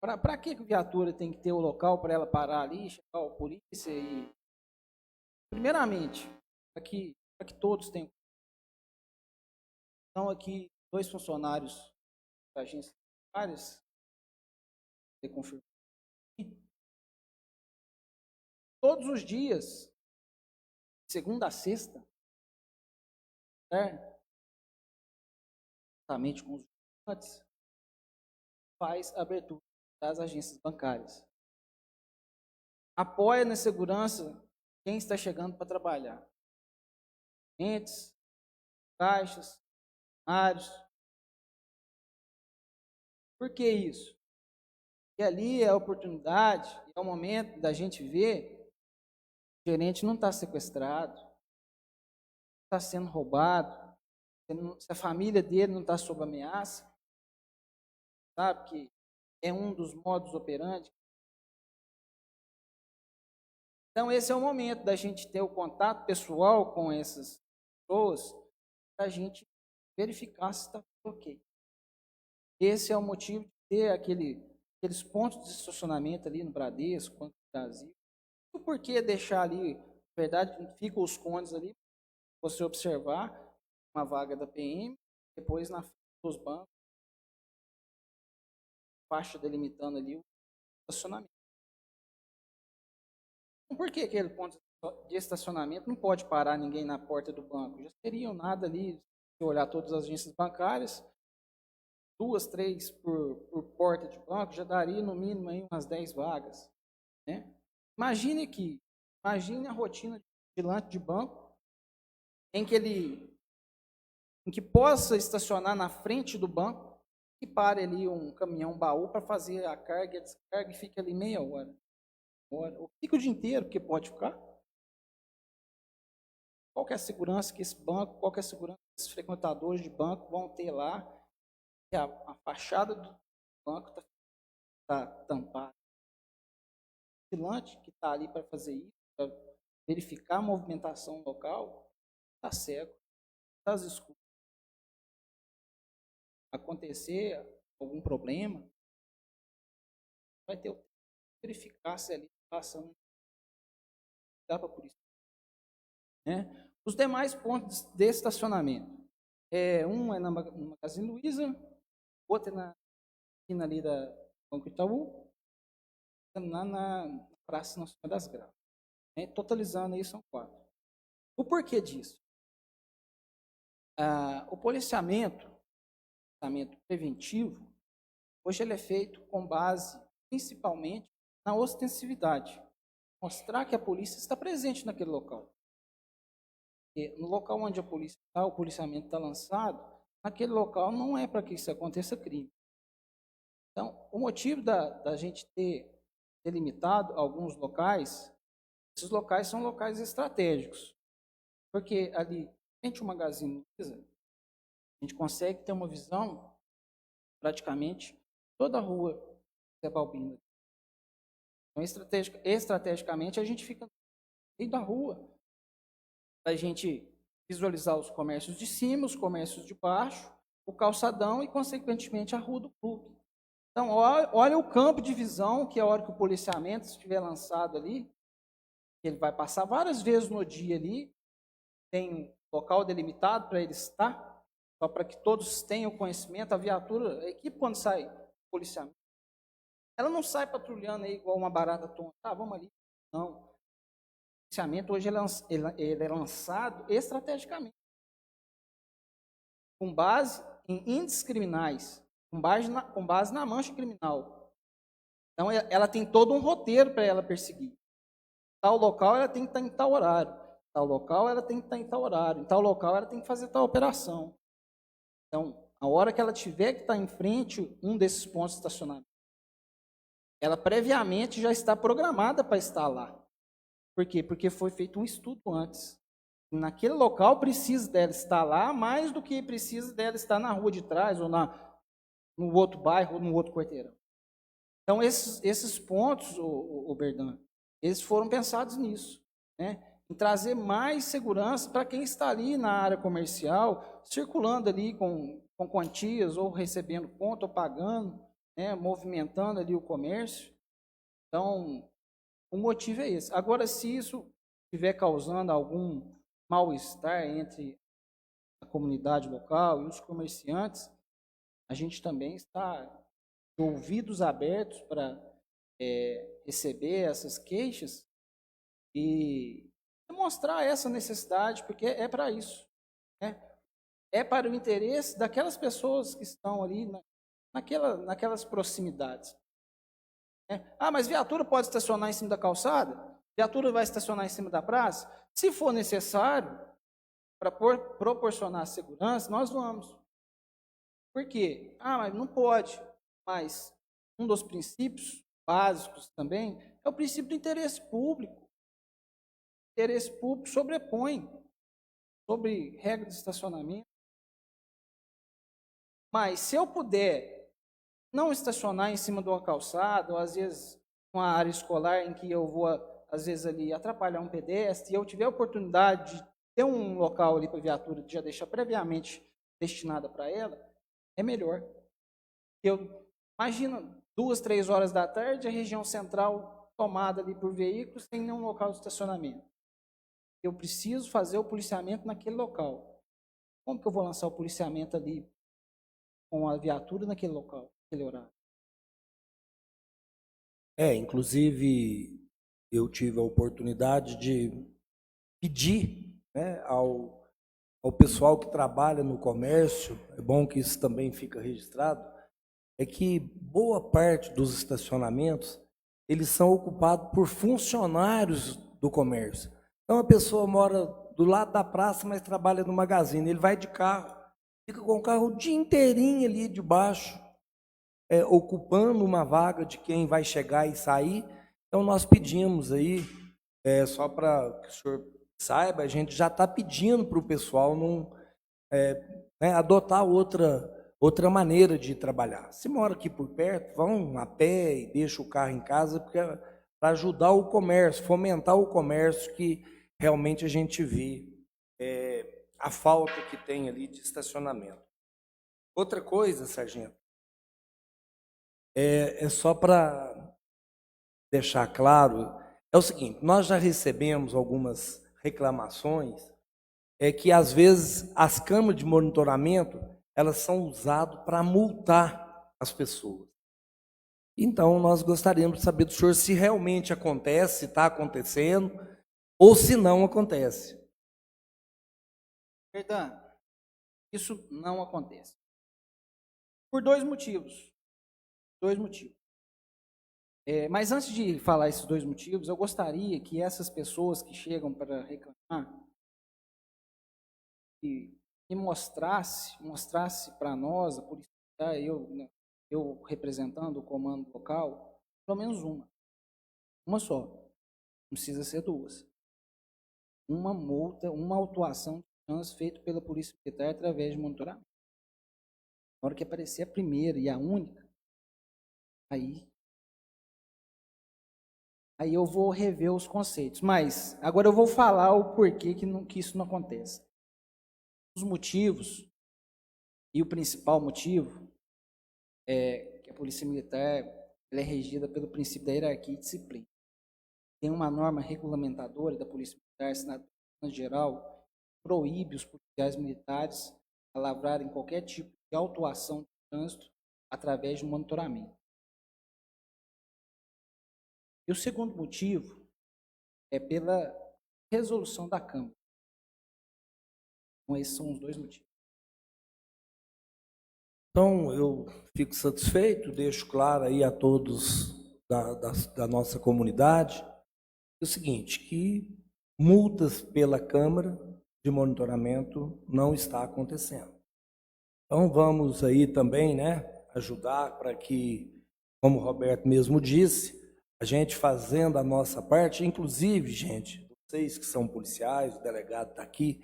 Para que a viatura tem que ter o local para ela parar ali, chegar a polícia e... Primeiramente, para que todos tenham... Então, aqui, 2 funcionários da agência várias confirmado. Todos os dias, segunda a sexta, juntamente com os estudantes, faz a abertura das agências bancárias. Apoia na segurança quem está chegando para trabalhar. Clientes, caixas, funcionários. Por que isso? Porque ali é a oportunidade, é o momento da gente ver que o gerente não está sequestrado, não está sendo roubado, se a família dele não está sob ameaça, sabe que é um dos modus operandi. Então, esse é o momento da gente ter o contato pessoal com essas pessoas, para a gente verificar se está ok. Esse é o motivo de ter aqueles pontos de estacionamento ali no Bradesco, no Brasil. E por que deixar ali, na verdade, ficam os cones ali, você observar uma vaga da PM, depois na frente dos bancos, faixa delimitando ali o estacionamento. Por que aquele ponto de estacionamento não pode parar ninguém na porta do banco? Já teriam nada ali, se olhar todas as agências bancárias, 2, 3 por porta de banco, já daria no mínimo aí umas 10 vagas, né? Imagine a rotina de vigilante de banco, em que possa estacionar na frente do banco, e pare ali um caminhão baú para fazer a carga e a descarga e fique ali meia hora. Ou fica o dia inteiro, porque pode ficar. Qual que é a segurança que esse banco, qual que é a segurança que esses frequentadores de banco vão ter lá, que a fachada do banco está tampada. O vigilante que está ali para fazer isso, para verificar a movimentação local, está cego, está às escuras. Acontecer algum problema, vai ter que verificar se ali está passando. Dá para a polícia. Né? Os demais pontos de estacionamento. Um é no Magazine Luiza, outro é na esquina ali da Banco Itaú, na Praça Nossa Senhora das Graças. Totalizando aí são 4. O porquê disso? O policiamento preventivo, hoje ele é feito com base principalmente na ostensividade. Mostrar que a polícia está presente naquele local. E no local onde a polícia está, o policiamento está lançado, naquele local não é para que isso aconteça crime. Então, o motivo da gente ter delimitado alguns locais, esses locais são locais estratégicos. Porque ali, frente ao Magazine Luiza, a gente consegue ter uma visão, praticamente, toda a rua Zé Balbino. Então, estrategicamente, a gente fica no meio da rua, para a gente visualizar os comércios de cima, os comércios de baixo, o calçadão e, consequentemente, a rua do clube. Então, olha o campo de visão, que é a hora que o policiamento estiver lançado ali, ele vai passar várias vezes no dia ali, tem um local delimitado para ele estar, só para que todos tenham conhecimento. A viatura, a equipe, quando sai policiamento, ela não sai patrulhando aí igual uma barata tonta. Vamos ali. Não. O policiamento hoje ele é lançado estrategicamente, com base em índices criminais, com base na mancha criminal. Então, ela tem todo um roteiro para ela perseguir. Tal local ela tem que estar em tal horário. Tal local ela tem que estar em tal horário. Em tal local ela tem que fazer tal operação. Então, a hora que ela tiver que estar em frente um desses pontos de estacionamento, ela previamente já está programada para estar lá. Por quê? Porque foi feito um estudo antes. Naquele local precisa dela estar lá mais do que precisa dela estar na rua de trás ou no outro bairro ou no outro quarteirão. Então, esses pontos, o Berdan, eles foram pensados nisso, né? Em trazer mais segurança para quem está ali na área comercial, circulando ali com quantias, ou recebendo conta, ou pagando, né? Movimentando ali o comércio. Então, o motivo é esse. Agora, se isso estiver causando algum mal-estar entre a comunidade local e os comerciantes, a gente também está de ouvidos abertos para receber essas queixas e demonstrar essa necessidade, porque é para isso, né? É para o interesse daquelas pessoas que estão ali naquelas proximidades, né? Mas viatura pode estacionar em cima da calçada? Viatura vai estacionar em cima da praça? Se for necessário, para proporcionar segurança, nós vamos. Por quê? Mas não pode. Mas um dos princípios básicos também é o princípio do interesse público. O interesse público sobrepõe sobre regra de estacionamento. Mas se eu puder não estacionar em cima de uma calçada, ou às vezes uma área escolar em que eu vou, às vezes, ali atrapalhar um pedestre, e eu tiver a oportunidade de ter um local ali para a viatura, de já deixar previamente destinada para ela, é melhor. Imagina, 2, 3 horas da tarde, a região central tomada ali por veículos, sem nenhum local de estacionamento. Eu preciso fazer o policiamento naquele local. Como que eu vou lançar o policiamento ali com a viatura naquele local, naquele horário? Inclusive, eu tive a oportunidade de pedir, né, ao pessoal que trabalha no comércio, é bom que isso também fica registrado, é que boa parte dos estacionamentos, eles são ocupados por funcionários do comércio. Então, a pessoa mora do lado da praça, mas trabalha no magazine. Ele vai de carro, fica com o carro o dia inteirinho ali debaixo, ocupando uma vaga de quem vai chegar e sair. Então, nós pedimos aí, só para que o senhor saiba, a gente já está pedindo para o pessoal não adotar outra maneira de trabalhar. Se mora aqui por perto, vão a pé e deixa o carro em casa, porque para ajudar o comércio, fomentar o comércio, que realmente a gente vê a falta que tem ali de estacionamento. Outra coisa, sargento, é só para deixar claro, é o seguinte: nós já recebemos algumas reclamações é que, às vezes, as câmeras de monitoramento, elas são usadas para multar as pessoas. Então, nós gostaríamos de saber do senhor se realmente acontece, se está acontecendo, ou se não acontece. Verdade. Isso não acontece. Por dois motivos. Mas antes de falar esses dois motivos, eu gostaria que essas pessoas que chegam para reclamar e mostrasse para nós, a polícia, eu representando o comando local, pelo menos uma só. Não precisa ser duas. Uma multa, uma autuação de trânsito feita pela Polícia Militar através de monitoramento. Na hora que aparecer a primeira e a única, aí eu vou rever os conceitos. Mas agora eu vou falar o porquê que isso não acontece. Os motivos, e o principal motivo, é que a Polícia Militar ela é regida pelo princípio da hierarquia e disciplina. Tem uma norma regulamentadora da Polícia Militar, assinada em geral, proíbe os policiais militares a lavrarem qualquer tipo de autuação de trânsito através de monitoramento. E o segundo motivo é pela resolução da Câmara. Então, esses são os dois motivos. Então, eu fico satisfeito, deixo claro aí a todos da nossa comunidade o seguinte, que multas pela Câmara de monitoramento não está acontecendo. Então, vamos aí também, ajudar para que, como o Roberto mesmo disse, a gente fazendo a nossa parte, inclusive, gente, vocês que são policiais, o delegado está aqui,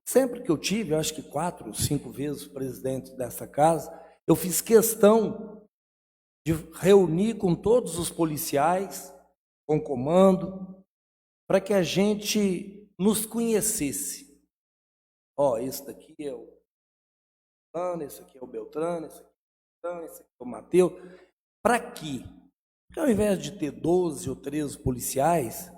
sempre que eu tive, eu acho que 4 ou 5 vezes presidente dessa casa, eu fiz questão de reunir com todos os policiais, com o comando, para que a gente nos conhecesse. Esse daqui é o Beltrano, esse aqui é o Beltrano, esse aqui é o Beltrano, esse aqui é o Mateus. Para quê? Porque ao invés de ter 12 ou 13 policiais,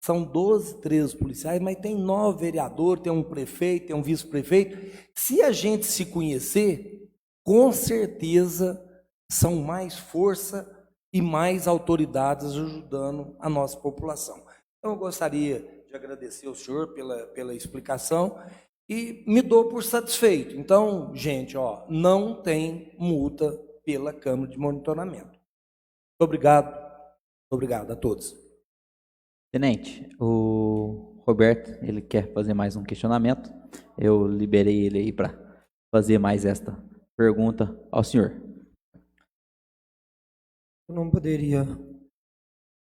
são 12, 13 policiais, mas tem 9 vereadores, tem um prefeito, tem um vice-prefeito. Se a gente se conhecer, com certeza são mais força e mais autoridades ajudando a nossa população. Então, eu gostaria de agradecer ao senhor pela explicação e me dou por satisfeito. Então, gente, não tem multa pela Câmara de Monitoramento. Obrigado a todos. Tenente, o Roberto, ele quer fazer mais um questionamento. Eu liberei ele aí para fazer mais esta pergunta ao senhor. Eu não poderia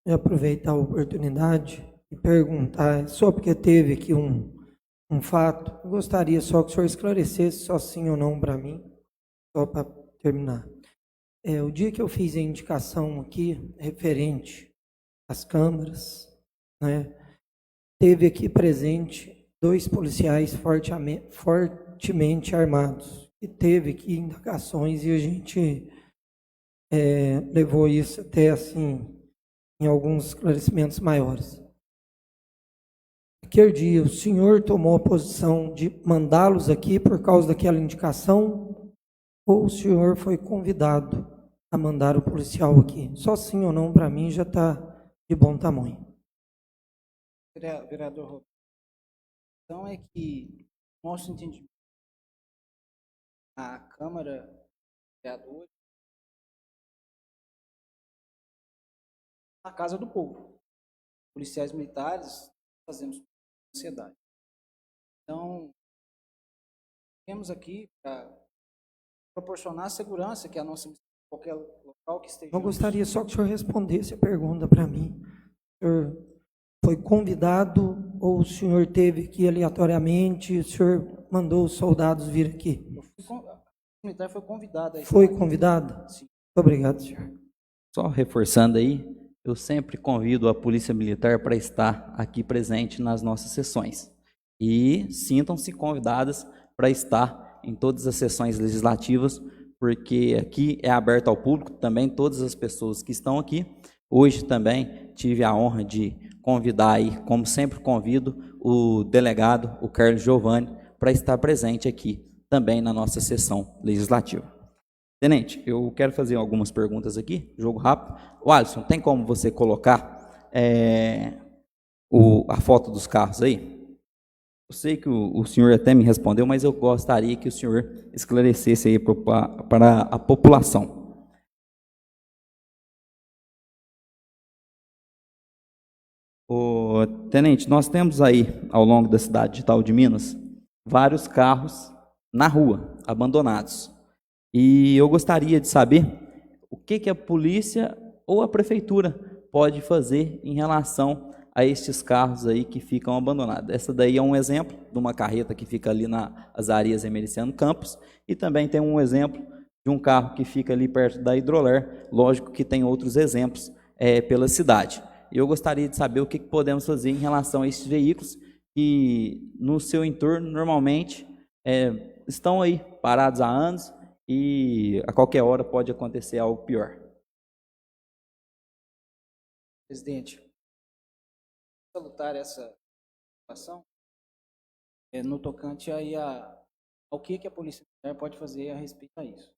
aproveitar a oportunidade e perguntar, só porque teve aqui um fato, eu gostaria só que o senhor esclarecesse só sim ou não para mim, só para terminar. O dia que eu fiz a indicação aqui, referente às câmaras, teve aqui presente 2 policiais fortemente armados, e teve aqui indagações e a gente levou isso até assim, em alguns esclarecimentos maiores. Aquele dia, o senhor tomou a posição de mandá-los aqui por causa daquela indicação, ou o senhor foi convidado a mandar o policial aqui? Só sim ou não, para mim, já está de bom tamanho. Vereador Roberto, então é que, nosso entendimento, a Câmara de Vereadores a casa do povo. Policiais militares fazemos sociedade. Então, temos aqui para proporcionar segurança, que é a nossa missão, em qualquer local que esteja. Eu gostaria só que o senhor respondesse a pergunta para mim. O senhor foi convidado ou o senhor teve que aleatoriamente, o senhor mandou os soldados vir aqui? O militar foi convidado. Foi convidado? Sim. Obrigado, senhor. Só reforçando aí, eu sempre convido a Polícia Militar para estar aqui presente nas nossas sessões. E sintam-se convidadas para estar em todas as sessões legislativas, porque aqui é aberto ao público também, todas as pessoas que estão aqui Hoje também tive a honra de convidar aí, como sempre convido, o delegado, o Carlos Giovanni, para estar presente aqui também na nossa sessão legislativa. Tenente, eu quero fazer algumas perguntas aqui, jogo rápido. O Alisson, tem como você colocar a foto dos carros aí? Eu sei que o senhor até me respondeu, mas eu gostaria que o senhor esclarecesse aí para a população. Tenente, nós temos aí, ao longo da cidade de Itaú de Minas, vários carros na rua, abandonados. E eu gostaria de saber o que a polícia ou a prefeitura pode fazer em relação a estes carros aí que ficam abandonados. Essa daí é um exemplo de uma carreta que fica ali na Azarias Emericiano Campos, e também tem um exemplo de um carro que fica ali perto da Hidroler. Lógico que tem outros exemplos pela cidade. Eu gostaria de saber o que podemos fazer em relação a esses veículos que no seu entorno normalmente estão aí parados há anos e a qualquer hora pode acontecer algo pior. Presidente, salutar essa situação no tocante aí ao que a Polícia Militar pode fazer a respeito a isso.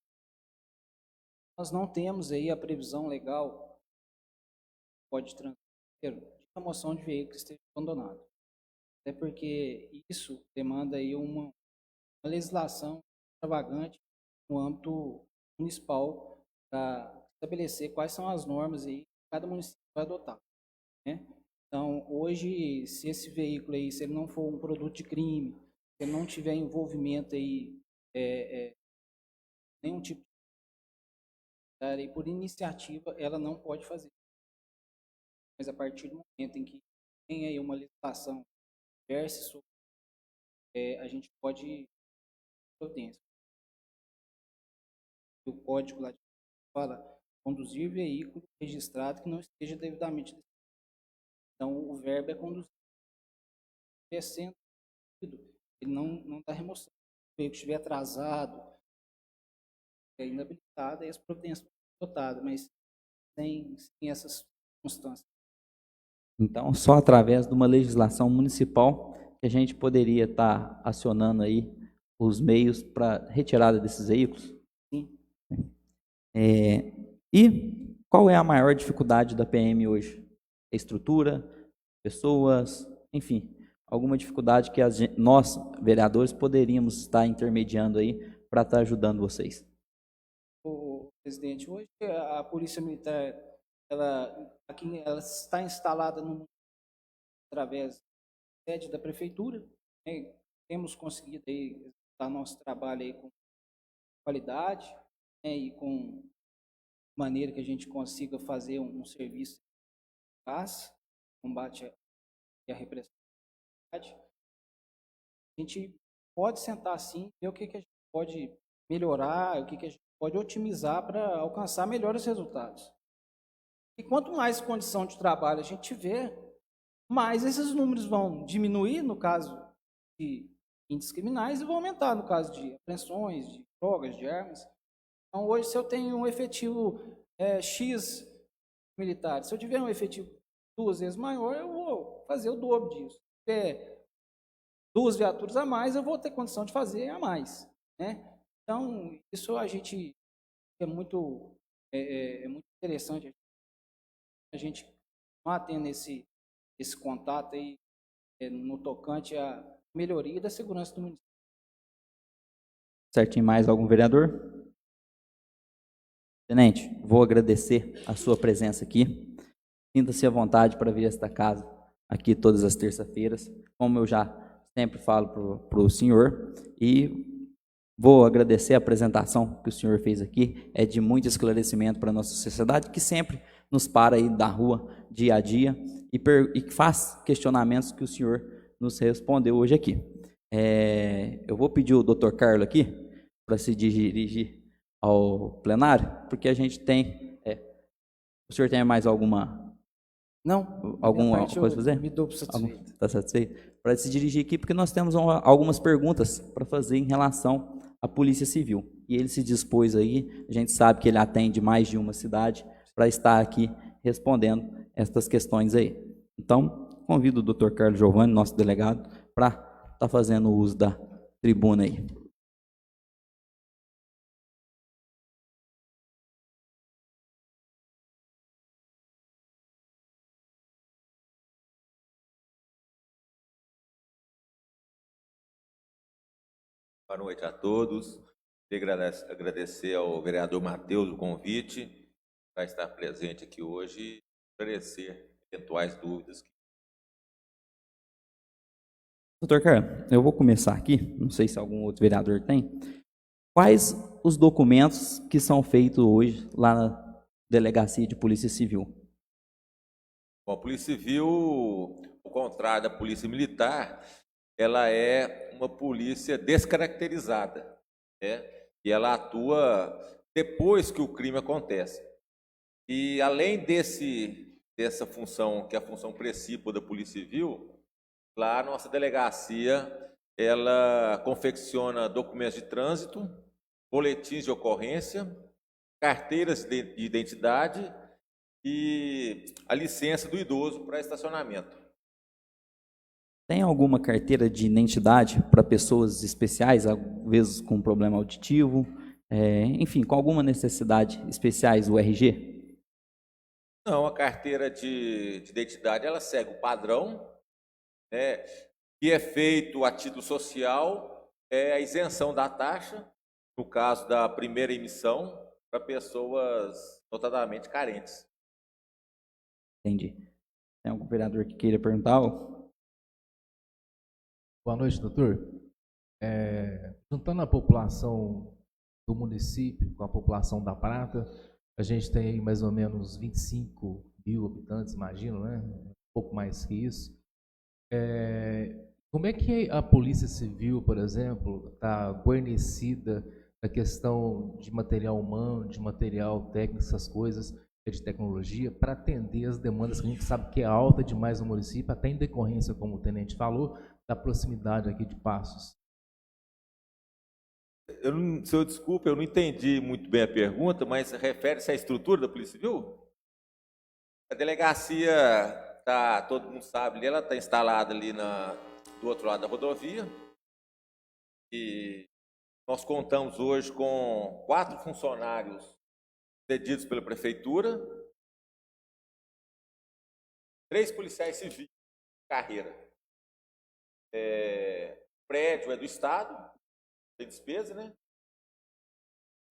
Nós não temos aí a previsão legal pode transferir de remoção de veículos que estejam abandonados. Até porque isso demanda aí uma legislação extravagante no âmbito municipal para estabelecer quais são as normas aí que cada município vai adotar, né? Então, hoje, se esse veículo aí, se ele não for um produto de crime, se ele não tiver envolvimento aí, nenhum tipo de por iniciativa, ela não pode fazer. Mas a partir do momento em que tem aí uma legislação versa sobre, a gente pode providência. O código lá fala conduzir veículo registrado que não esteja devidamente. Então, o verbo é conduzir. Sendo ele não dá remoção. Se o veículo estiver atrasado, inabilitado, aí as providências são adotadas, mas sem essas circunstâncias. Então, só através de uma legislação municipal que a gente poderia estar acionando aí os meios para retirada desses veículos? Sim. E qual é a maior dificuldade da PM hoje? Estrutura, pessoas, enfim, alguma dificuldade que nós, vereadores, poderíamos estar intermediando aí para estar ajudando vocês? O presidente, hoje a Polícia Militar, ela está instalada através da sede da prefeitura, né? Temos conseguido aí executar nosso trabalho aí com qualidade, né? E com maneira que a gente consiga fazer um serviço eficaz, combate à repressão. A gente pode sentar assim, ver o que a gente pode melhorar, o que a gente pode otimizar para alcançar melhores resultados. E quanto mais condição de trabalho a gente tiver, mais esses números vão diminuir no caso de índices criminais e vão aumentar no caso de apreensões, de drogas, de armas. Então, hoje, se eu tenho um efetivo X militar, se eu tiver um efetivo 2 vezes maior, eu vou fazer o dobro disso. Se tiver 2 viaturas a mais, eu vou ter condição de fazer a mais, né? Então, isso a gente é muito interessante a gente continuar tendo esse contato aí no tocante à melhoria da segurança do município. Certinho, mais algum vereador? Tenente, vou agradecer a sua presença aqui. Sinta-se à vontade para vir a esta casa aqui todas as terças-feiras, como eu já sempre falo para o senhor, e vou agradecer a apresentação que o senhor fez aqui, é de muito esclarecimento para a nossa sociedade, que sempre nos para aí da rua, dia a dia, e faz questionamentos que o senhor nos respondeu hoje aqui. Eu vou pedir o Dr. Carlos aqui, para se dirigir ao plenário, porque a gente tem... o senhor tem mais alguma... Não, alguma coisa a fazer? Me dou satisfeito. Está satisfeito? Para se dirigir aqui, porque nós temos algumas perguntas para fazer em relação à Polícia Civil. E ele se dispôs aí, a gente sabe que ele atende mais de uma cidade, para estar aqui respondendo estas questões aí. Então, convido o Dr. Carlos Giovanni, nosso delegado, para estar fazendo uso da tribuna aí. Boa noite a todos. Queria agradecer ao vereador Matheus o convite para estar presente aqui hoje e esclarecer eventuais dúvidas. Doutor Carlos, eu vou começar aqui, não sei se algum outro vereador tem. Quais os documentos que são feitos hoje lá na Delegacia de Polícia Civil? Bom, a Polícia Civil, ao contrário da Polícia Militar, ela é uma polícia descaracterizada, né? E ela atua depois que o crime acontece. E além dessa função, que é a função principal da Polícia Civil, lá a nossa delegacia, ela confecciona documentos de trânsito, boletins de ocorrência, carteiras de identidade e a licença do idoso para estacionamento. Tem alguma carteira de identidade para pessoas especiais, às vezes com problema auditivo, enfim, com alguma necessidade especiais, o RG? Não, a carteira de identidade ela segue o padrão, né, que é feito a título social, é a isenção da taxa, no caso da primeira emissão, para pessoas notadamente carentes. Entendi. Tem algum vereador que queira perguntar? Boa noite, doutor. Juntando a população do município com a população da Prata, a gente tem aí mais ou menos 25 mil habitantes, imagino, né? Um pouco mais que isso. Como é que a Polícia Civil, por exemplo, está guarnecida na questão de material humano, de material técnico, essas coisas, de tecnologia, para atender as demandas que a gente sabe que é alta demais no município, até em decorrência, como o tenente falou, da proximidade aqui de Passos? Senhor, desculpa, eu não entendi muito bem a pergunta, mas refere-se à estrutura da Polícia Civil? A delegacia, todo mundo sabe, ela está instalada ali do outro lado da rodovia. E nós contamos hoje com 4 funcionários cedidos pela Prefeitura, 3 policiais civis de carreira. O prédio é do Estado, tem despesa, né?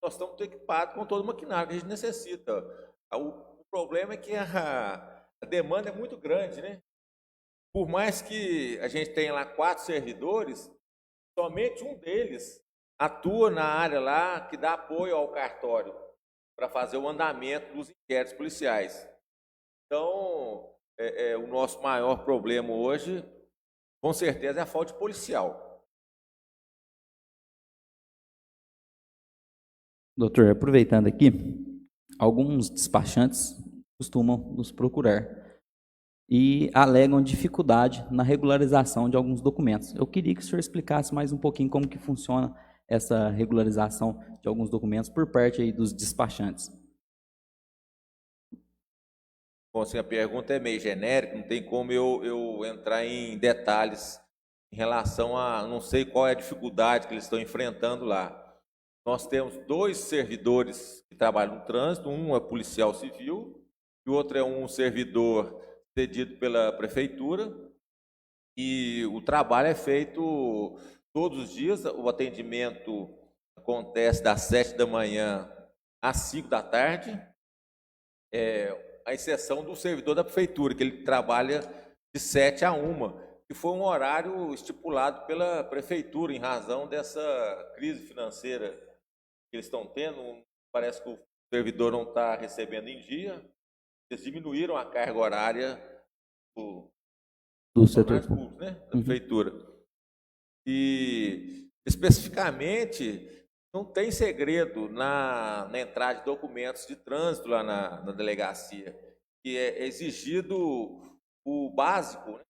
Nós estamos equipados com todo o maquinário que a gente necessita. O problema é que a demanda é muito grande, né? Por mais que a gente tenha lá 4 servidores, somente um deles atua na área lá que dá apoio ao cartório para fazer o andamento dos inquéritos policiais. Então, o nosso maior problema hoje, com certeza, é a falta de policial. Doutor, aproveitando aqui, alguns despachantes costumam nos procurar e alegam dificuldade na regularização de alguns documentos. Eu queria que o senhor explicasse mais um pouquinho como que funciona essa regularização de alguns documentos por parte aí dos despachantes. Bom, assim, a pergunta é meio genérica, não tem como eu entrar em detalhes em relação a, não sei qual é a dificuldade que eles estão enfrentando lá. Nós temos 2 servidores que trabalham no trânsito, um é policial civil e o outro é um servidor cedido pela Prefeitura, e o trabalho é feito todos os dias. O atendimento acontece das 7 da manhã às 5 da tarde, a exceção do servidor da Prefeitura, que ele trabalha de 7 a 1, que foi um horário estipulado pela Prefeitura em razão dessa crise financeira que eles estão tendo. Parece que o servidor não está recebendo em dia. Eles diminuíram a carga horária do setor público, né, da Prefeitura. E, especificamente, não tem segredo na entrada de documentos de trânsito lá na delegacia, que é exigido o básico, né?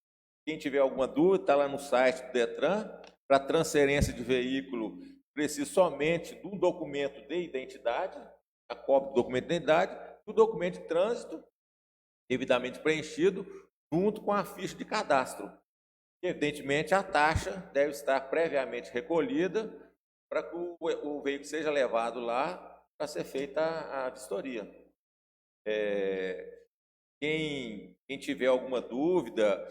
Quem tiver alguma dúvida, está lá no site do Detran. Para transferência de veículo, precisa somente do documento de identidade, a cópia do documento de identidade, do documento de trânsito devidamente preenchido, junto com a ficha de cadastro. Evidentemente, a taxa deve estar previamente recolhida para que o veículo seja levado lá para ser feita a vistoria. Quem tiver alguma dúvida,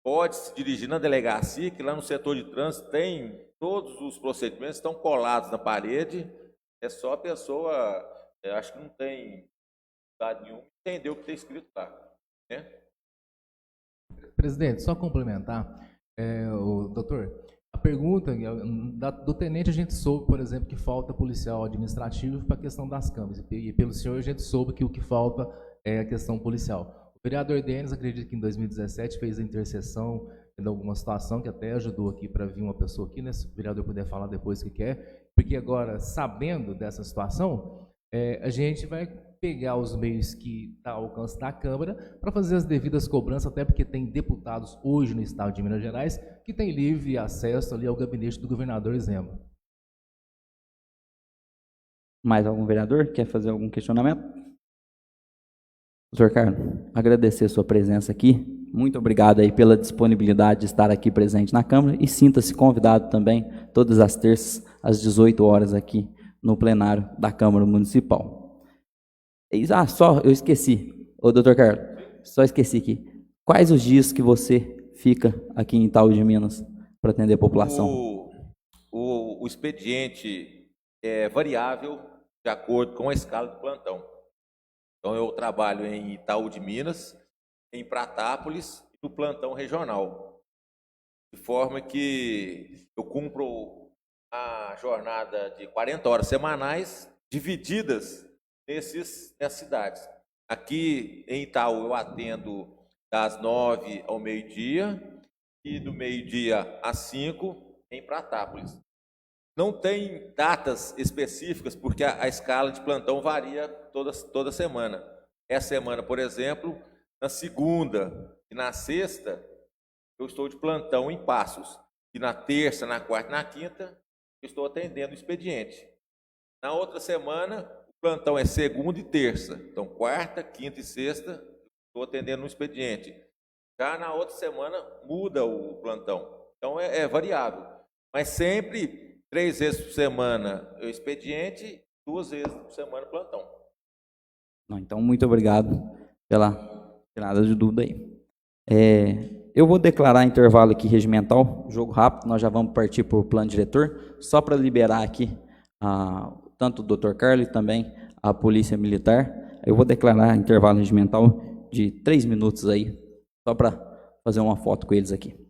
pode se dirigir na delegacia, que lá no setor de trânsito tem todos os procedimentos, estão colados na parede, é só a pessoa, acho que não tem dificuldade nenhuma, entender o que está escrito lá, né? Presidente, só complementar, doutor, a pergunta do tenente, a gente soube, por exemplo, que falta policial administrativo para a questão das câmeras, e pelo senhor a gente soube que o que falta é a questão policial. O vereador Denis, acredito que em 2017 fez a interseção em alguma situação que até ajudou aqui para vir uma pessoa aqui, né, se o vereador puder falar depois o que quer, porque agora, sabendo dessa situação, a gente vai pegar os meios que está ao alcance da Câmara para fazer as devidas cobranças, até porque tem deputados hoje no estado de Minas Gerais que tem livre acesso ali ao gabinete do governador Zema. Mais algum vereador quer fazer algum questionamento? Doutor Carlos, agradecer a sua presença aqui. Muito obrigado aí pela disponibilidade de estar aqui presente na Câmara e sinta-se convidado também todas as terças às 18 horas aqui no plenário da Câmara Municipal. Eu esqueci, doutor Carlos, só esqueci aqui. Quais os dias que você fica aqui em Itaú de Minas para atender a população? O expediente é variável de acordo com a escala do plantão. Então, eu trabalho em Itaú de Minas, em Pratápolis e no plantão regional. De forma que eu cumpro a jornada de 40 horas semanais, divididas nessas cidades. Aqui em Itaú eu atendo das 9 ao meio-dia e do meio-dia às 5 em Pratápolis. Não tem datas específicas, porque a escala de plantão varia toda semana. Essa semana, por exemplo, na segunda e na sexta, eu estou de plantão em Passos. E na terça, na quarta e na quinta, eu estou atendendo o expediente. Na outra semana, o plantão é segunda e terça. Então, quarta, quinta e sexta, estou atendendo no expediente. Já na outra semana, muda o plantão. Então, é variável. Mas sempre 3 vezes por semana o expediente, 2 vezes por semana o plantão. Então, muito obrigado pela tirada de dúvida aí. Eu vou declarar intervalo aqui regimental, jogo rápido, nós já vamos partir para o plano diretor, só para liberar aqui tanto o Dr. Carlos e também a Polícia Militar. Eu vou declarar intervalo regimental de 3 minutos aí, só para fazer uma foto com eles aqui.